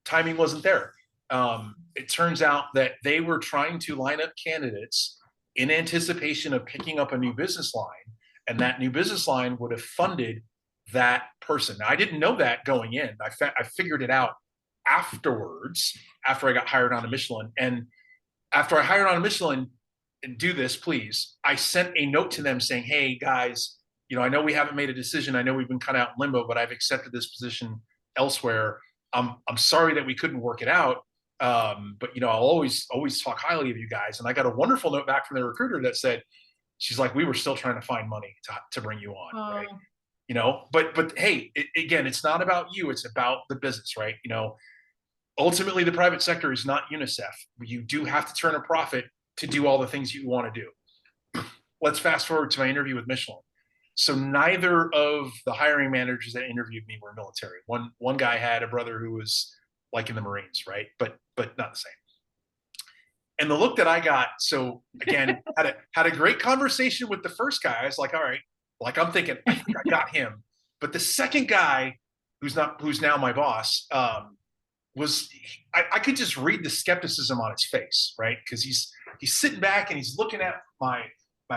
Timing wasn't there. It turns out that they were trying to line up candidates in anticipation of picking up a new business line, and that new business line would have funded that person. Now, I didn't know that going in. I figured it out afterwards, after I got hired on a Michelin. And after I hired on a Michelin, and do this, please, I sent a note to them saying, hey, guys, I know we haven't made a decision. I know we've been kind of out in limbo, but I've accepted this position elsewhere. I'm sorry that we couldn't work it out. But I'll always talk highly of you guys. And I got a wonderful note back from the recruiter that said, she's like, we were still trying to find money to bring you on. Right. But hey, again, it's not about you. It's about the business, right? Ultimately the private sector is not UNICEF. You do have to turn a profit to do all the things you want to do. Let's fast forward to my interview with Michelin. So neither of the hiring managers that interviewed me were military. One guy had a brother who was like in the Marines, right? But not the same. And the look that I got, so again, had a great conversation with the first guy. I was like, all right, like, I'm thinking, I think I got him. But the second guy, who's now my boss, I could just read the skepticism on his face, right? Because he's sitting back and he's looking at my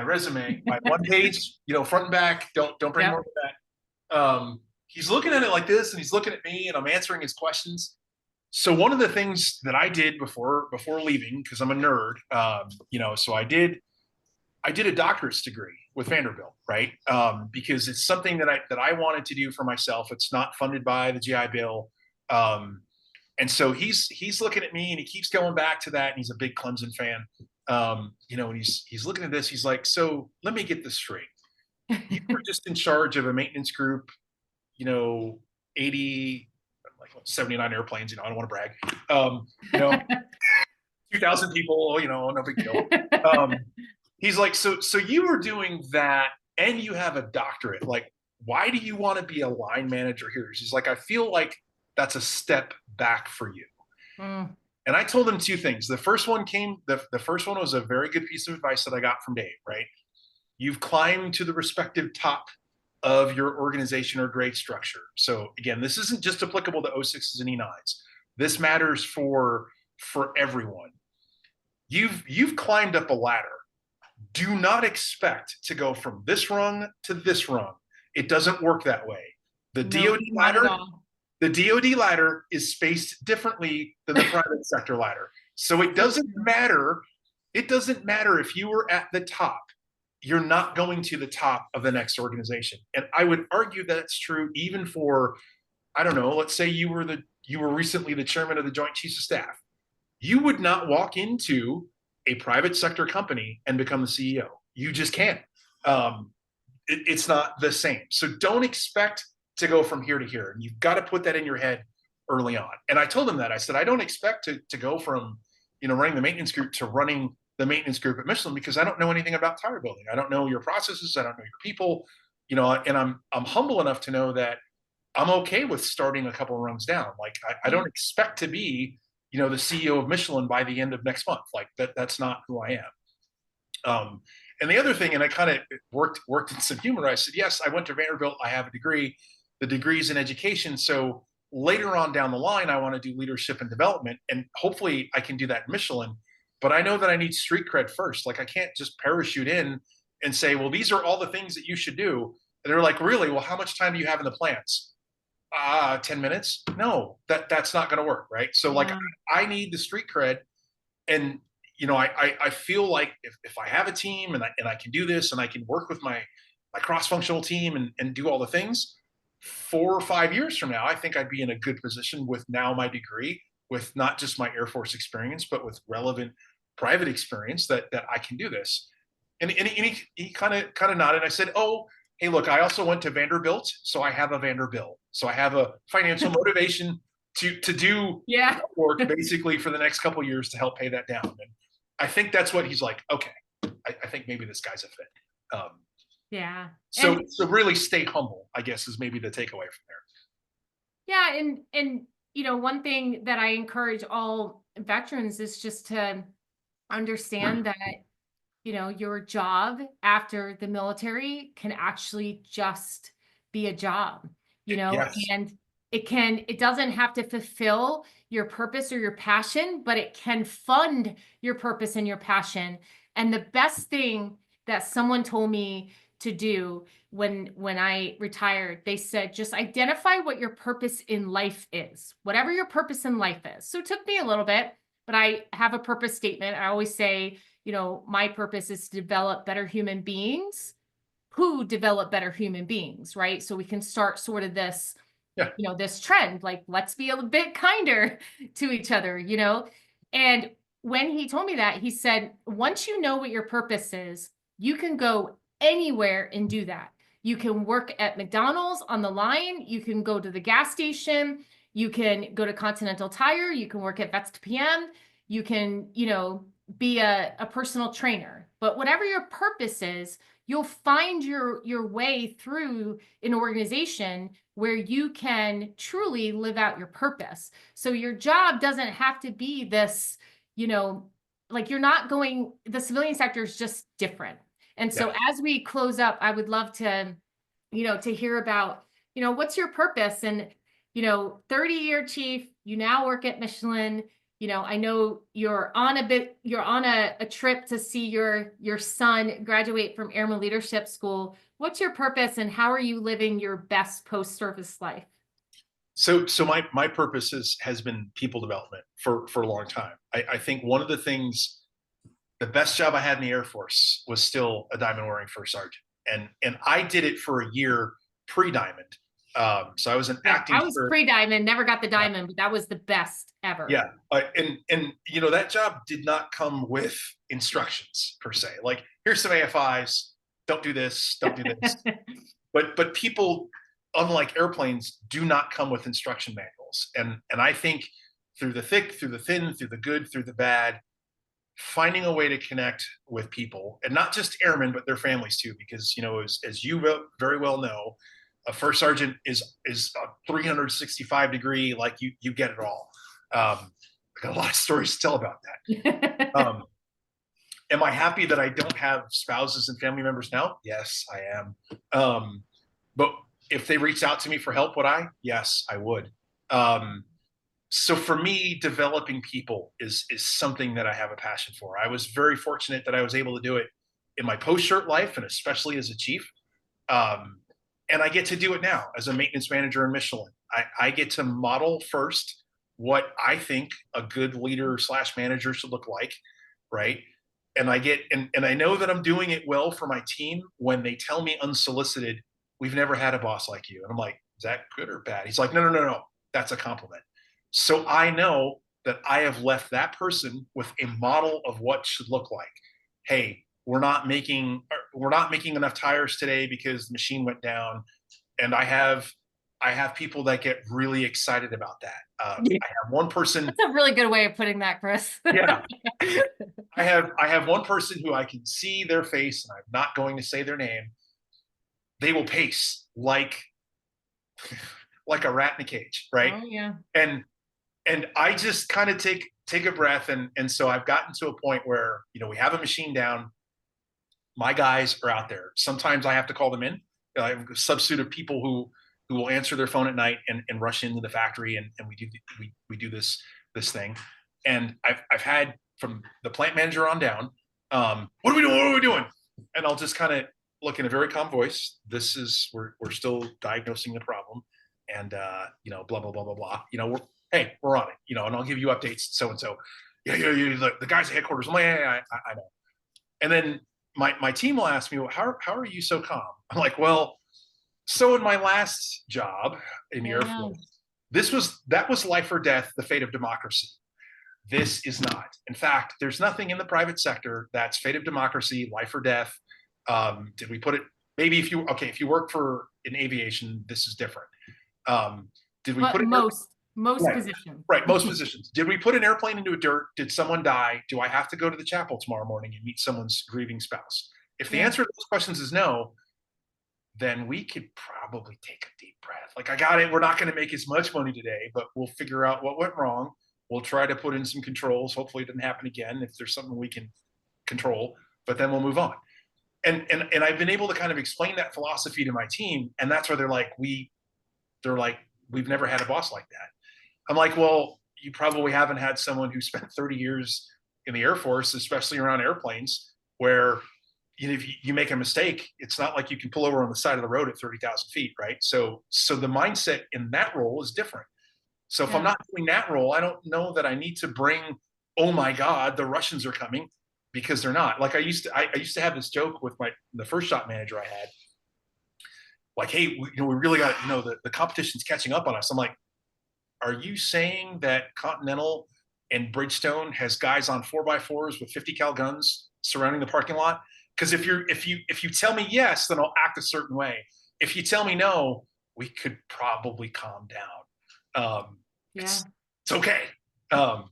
resume, my one page, front and back. Don't bring more of that. He's looking at it like this, and he's looking at me, and I'm answering his questions. So one of the things that I did before leaving, because I'm a nerd, so I did a doctorate's degree with Vanderbilt, right? Because it's something that I wanted to do for myself. It's not funded by the GI Bill. And so he's looking at me, and he keeps going back to that. And he's a big Clemson fan. And he's looking at this. He's like, so let me get this straight. You were just in charge of a maintenance group, 80, like 79 airplanes. I don't want to brag. 2,000 people. No big deal. He's like, so you were doing that, and you have a doctorate. Like, why do you want to be a line manager here? He's like, I feel like that's a step back for you. And I told him two things. The first one was a very good piece of advice that I got from Dave, right? You've climbed to the respective top of your organization or grade structure. So again, this isn't just applicable to O6s and E9s. This matters for everyone. You've climbed up a ladder. Do not expect to go from this rung to this rung. It doesn't work that way. The DoD ladder is spaced differently than the private sector ladder. So it So doesn't matter. It doesn't matter if you were at the top. You're not going to the top of the next organization. And I would argue that's true even for, I don't know, let's say you were recently the chairman of the Joint Chiefs of Staff. You would not walk into a private sector company and become the CEO. You just can't. Um, it's not the same. So don't expect to go from here to here. And you've got to put that in your head early on. And I told him that. I said, I don't expect to go from, running the maintenance group to running the maintenance group at Michelin because I don't know anything about tire building. I don't know your processes. I don't know your people, and I'm humble enough to know that I'm okay with starting a couple of rungs down. Like I don't expect to be, the CEO of Michelin by the end of next month. Like that's not who I am. And the other thing, and I kind of worked in some humor. I said, yes, I went to Vanderbilt. I have a degree. The degree's in education. So later on down the line, I want to do leadership and development, and hopefully I can do that in Michelin. But I know that I need street cred first. Like I can't just parachute in and say, well, these are all the things that you should do. And they're like, really? Well, how much time do you have in the plants? 10 minutes. No, that's not going to work. Right. So like I need the street cred, and I feel like if I have a team and I can do this and I can work with my cross-functional team and do all the things, 4 or 5 years from now, I think I'd be in a good position with now my degree, with not just my Air Force experience, but with relevant private experience that I can do this. And he kind of nodded. I said, oh, hey, look, I also went to Vanderbilt, so I have a Vanderbilt. So I have a financial motivation to do work basically for the next couple of years to help pay that down. And I think that's what he's like, okay, I think maybe this guy's a fit. So really stay humble, I guess, is maybe the takeaway from there. Yeah. And one thing that I encourage all veterans is just to understand that, your job after the military can actually just be a job, Yes. and it doesn't have to fulfill your purpose or your passion, but it can fund your purpose and your passion. And the best thing that someone told me to do when I retired, they said, just identify what your purpose in life is, whatever your purpose in life is. So it took me a little bit, but I have a purpose statement. I always say, my purpose is to develop better human beings who develop better human beings, right? So we can start sort of this, this trend, like, let's be a bit kinder to each other, And when he told me that, he said, once you know what your purpose is, you can go anywhere and do that. You can work at McDonald's on the line. You can go to the gas station. You can go to Continental Tire. You can work at Vets to PM. You can, be a personal trainer. But whatever your purpose is, you'll find your way through an organization where you can truly live out your purpose. So your job doesn't have to be this, like you're not going, the civilian sector is just different. And so as we close up, I would love to, to hear about, what's your purpose? And, 30-year chief, you now work at Michelin. I know you're on a trip to see your son graduate from Airman Leadership School. What's your purpose and how are you living your best post-service life? So my purpose has been people development for a long time. I think one of the things, the best job I had in the Air Force was still a diamond wearing first sergeant. And I did it for a year pre-diamond. So I was an acting. I was pre-diamond, never got the diamond, but that was the best ever. Yeah. And that job did not come with instructions per se. Like, here's some AFIs, don't do this, don't do this. but people, unlike airplanes, do not come with instruction manuals. And I think through the thick, through the thin, through the good, through the bad, finding a way to connect with people, and not just airmen, but their families too, because, as you very well know, a first sergeant is a 365 degree, like you get it all. I got a lot of stories to tell about that. Am I happy that I don't have spouses and family members now? Yes, I am. But if they reached out to me for help, would I? Yes, I would. So for me, developing people is something that I have a passion for. I was very fortunate that I was able to do it in my post-shirt life, and especially as a chief. And I get to do it now as a maintenance manager in Michelin. I get to model first what I think a good leader slash manager should look like, right? And and I know that I'm doing it well for my team when they tell me unsolicited, we've never had a boss like you. And I'm like, is that good or bad? He's like, no, no, no, no. That's a compliment. So I know that I have left that person with a model of what should look like. Hey, we're not making enough tires today because the machine went down. And I have people that get really excited about that. Yeah. I have one person. That's a really good way of putting that, Chris. Yeah, I have one person who I can see their face, and I'm not going to say their name. They will pace like a rat in a cage, right? Oh yeah. And I just kind of take a breath, and so I've gotten to a point where we have a machine down. My guys are out there. Sometimes I have to call them in. I have a substitute of people who will answer their phone at night and rush into the factory, and we do this thing. And I've had from the plant manager on down, what are we doing? What are we doing? And I'll just kind of look in a very calm voice. This is we're still diagnosing the problem, and blah blah blah blah blah. We're on it. And I'll give you updates. So and so. Yeah, the guys at headquarters. I'm like, yeah, I know. And then my team will ask me, well, how are you so calm? I'm like, well, so in my last job in the Air Force, that was life or death, the fate of democracy. This is not. In fact, there's nothing in the private sector that's fate of democracy, life or death. Did we put it? Maybe if you work for in aviation, this is different. Did we But put it? Most Right. positions. Right, most positions. Did we put an airplane into a dirt? Did someone die? Do I have to go to the chapel tomorrow morning and meet someone's grieving spouse? If the answer to those questions is no, then we could probably take a deep breath. Like, I got it. We're not going to make as much money today, but we'll figure out what went wrong. We'll try to put in some controls. Hopefully it doesn't happen again if there's something we can control, but then we'll move on. And I've been able to kind of explain that philosophy to my team. And that's where they're like, we've never had a boss like that. I'm like, well, you probably haven't had someone who spent 30 years in the Air Force, especially around airplanes, where if you make a mistake, it's not like you can pull over on the side of the road at 30,000 feet, right? So the mindset in that role is different. So if I'm not doing that role, I don't know that I need to bring, oh my God, the Russians are coming, because they're not. Like I used to have this joke with the first shop manager I had, like, hey, we really got, the competition's catching up on us. I'm like, are you saying that Continental and Bridgestone has guys on 4x4s with 50 cal guns surrounding the parking lot? Because if you tell me yes, then I'll act a certain way. If you tell me no, we could probably calm down. It's okay. Not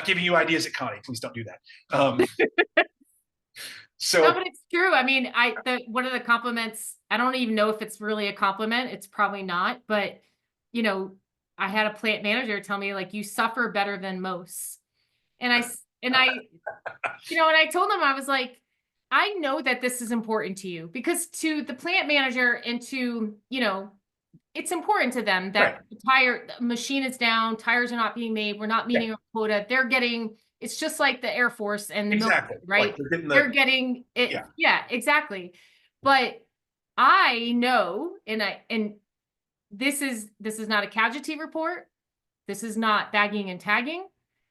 giving you ideas at Connie. Please don't do that. No, but it's true. I mean, one of the compliments, I don't even know if it's really a compliment. It's probably not, but I had a plant manager tell me, like, you suffer better than most. And I told him, I was like, I know that this is important to you, because to the plant manager and to, it's important to them that the machine is down, tires are not being made, we're not meeting our quota. They're getting, it's just like the Air Force and the military, right? Like they're getting it. Yeah, exactly. But I know, and this is not a casualty report. This is not bagging and tagging.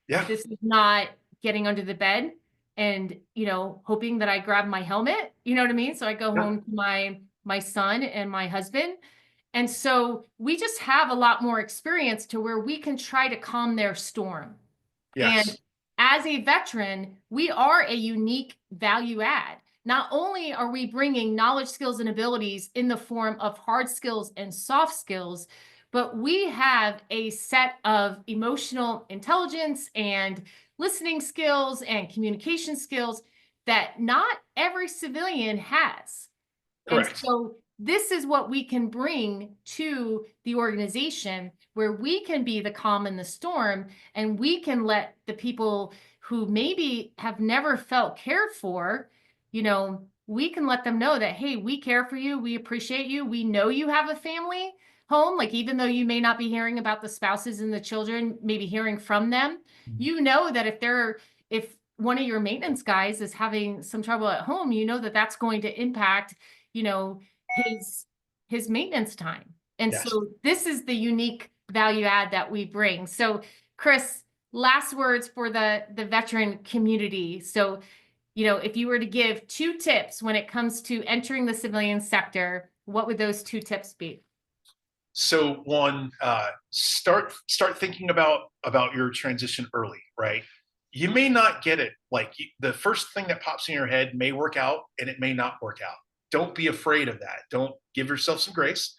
Yeah. This is not getting under the bed and, hoping that I grab my helmet. You know what I mean? So I go home to my son and my husband. And so we just have a lot more experience to where we can try to calm their storm. Yes. And as a veteran, we are a unique value add. Not only are we bringing knowledge, skills, and abilities in the form of hard skills and soft skills, but we have a set of emotional intelligence and listening skills and communication skills that not every civilian has. Correct. And so this is what we can bring to the organization, where we can be the calm in the storm, and we can let the people who maybe have never felt cared for, we can let them know that, hey, we care for you. We appreciate you. We know you have a family home. Like, even though you may not be hearing about the spouses and the children, maybe hearing from them, that if one of your maintenance guys is having some trouble at home, that's going to impact, his maintenance time. And so this is the unique value add that we bring. So Chris, last words for the veteran community. So, if you were to give two tips when it comes to entering the civilian sector, what would those two tips be? So one, start thinking about your transition early, right? You may not get it. Like the first thing that pops in your head may work out, and it may not work out. Don't be afraid of that. Don't give yourself some grace.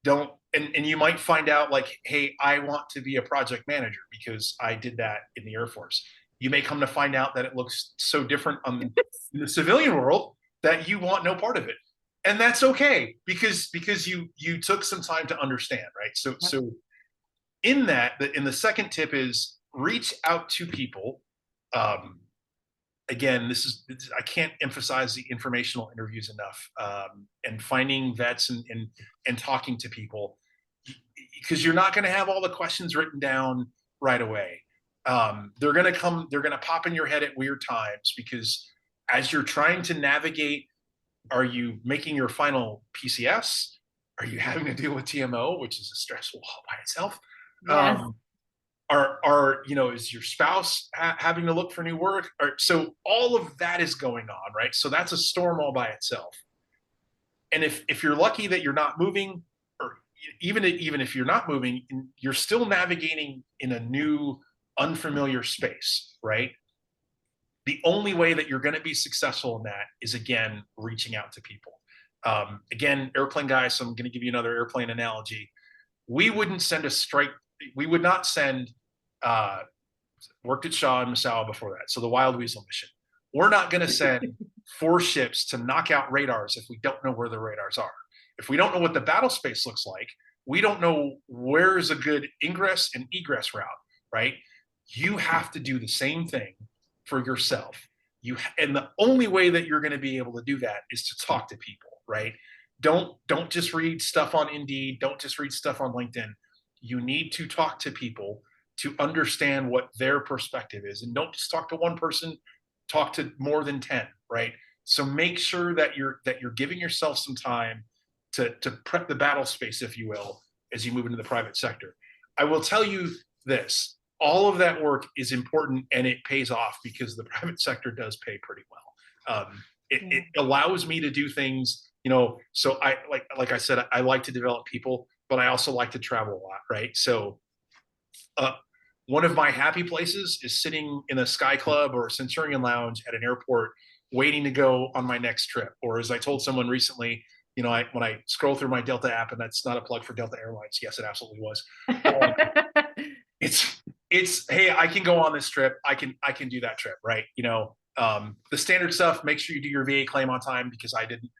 Don't and you might find out like, hey, I want to be a project manager because I did that in the Air Force. You may come to find out that it looks so different in the civilian world that you want no part of it, and that's okay because you took some time to understand, right? So in that, in the second tip is reach out to people. Um, Again, I can't emphasize the informational interviews enough, and finding vets and talking to people, because you're not going to have all the questions written down right away. They're going to pop in your head at weird times because as you're trying to navigate, are you making your final PCS? Are you having to deal with TMO, which is a stressful all by itself? Yes. Um, is your spouse having to look for new work? So all of that is going on, right? So that's a storm all by itself. And if you're lucky that you're not moving, or even if you're not moving, you're still navigating in a new, unfamiliar space, right? The only way that you're going to be successful in that is, again, reaching out to people. Again, airplane guys, so I'm going to give you another airplane analogy. We wouldn't send a strike. We would not send, worked at Shaw and Misawa before that, so the Wild Weasel mission. We're not going to send 4 ships to knock out radars if we don't know where the radars are. If we don't know what the battle space looks like, we don't know where is a good ingress and egress route, right? You have to do the same thing for yourself. And the only way that you're going to be able to do that is to talk to people, right? Don't just read stuff on Indeed. Don't just read stuff on LinkedIn. You need to talk to people to understand what their perspective is, and don't just talk to one person. Talk to more than 10, right? So make sure that you're giving yourself some time to prep the battle space, if you will, as you move into the private sector. I will tell you this: all of that work is important and it pays off because the private sector does pay pretty well. It allows me to do things, so like I said, I like to develop people, but I also like to travel a lot, right? So uh, one of my happy places is sitting in a Sky Club or a Centurion Lounge at an airport waiting to go on my next trip. Or as I told someone recently, when I scroll through my Delta app, and that's not a plug for Delta Airlines. Yes, it absolutely was. Um, it's hey, I can go on this trip. I can do that trip, right? The standard stuff. Make sure you do your VA claim on time because I didn't.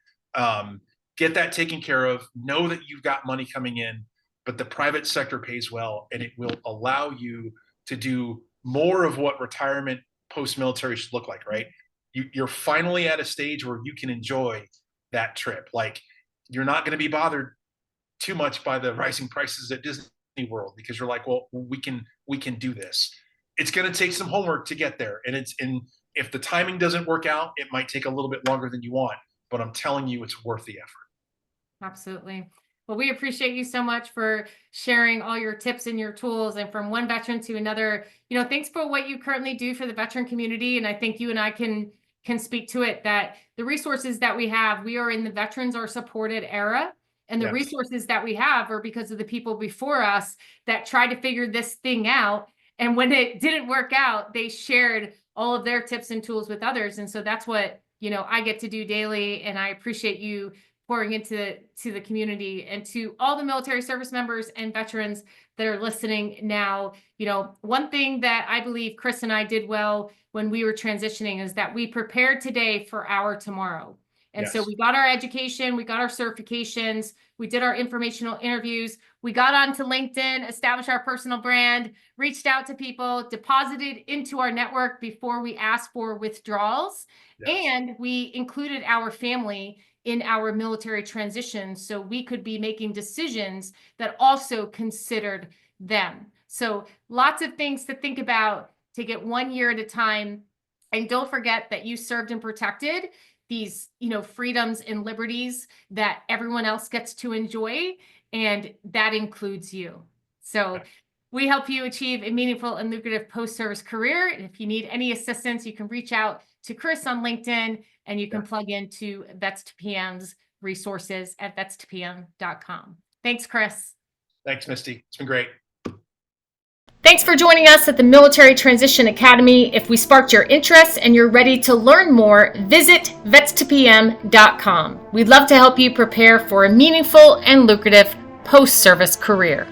Get that taken care of. Know that you've got money coming in, but the private sector pays well, and it will allow you to do more of what retirement post-military should look like, right? You're finally at a stage where you can enjoy that trip. Like, you're not going to be bothered too much by the rising prices at Disney World because you're like, well, we can do this. It's going to take some homework to get there, and if the timing doesn't work out, it might take a little bit longer than you want. But I'm telling you, it's worth the effort. Absolutely. Well, we appreciate you so much for sharing all your tips and your tools, and from one veteran to another. Thanks for what you currently do for the veteran community. And I think you and I can speak to it, that the resources that we have, we are in the veterans are supported era. And the Yes. resources that we have are because of the people before us that tried to figure this thing out. And when it didn't work out, they shared all of their tips and tools with others. And so that's what, I get to do daily. And I appreciate you pouring into the community, and to all the military service members and veterans that are listening now. One thing that I believe Chris and I did well when we were transitioning is that we prepared today for our tomorrow. And so Yes. we got our education, we got our certifications, we did our informational interviews, we got onto LinkedIn, established our personal brand, reached out to people, deposited into our network before we asked for withdrawals, Yes. and we included our family in our military transition so we could be making decisions that also considered them. So lots of things to think about. Take it 1 year at a time. And don't forget that you served and protected these, freedoms and liberties that everyone else gets to enjoy. And that includes you. So We help you achieve a meaningful and lucrative post-service career. And if you need any assistance, you can reach out to Chris on LinkedIn, and you can plug into Vets to PM's resources at vets2pm.com. Thanks, Chris. Thanks, Misty. It's been great. Thanks for joining us at the Military Transition Academy. If we sparked your interest and you're ready to learn more, visit vets2pm.com. We'd love to help you prepare for a meaningful and lucrative post-service career.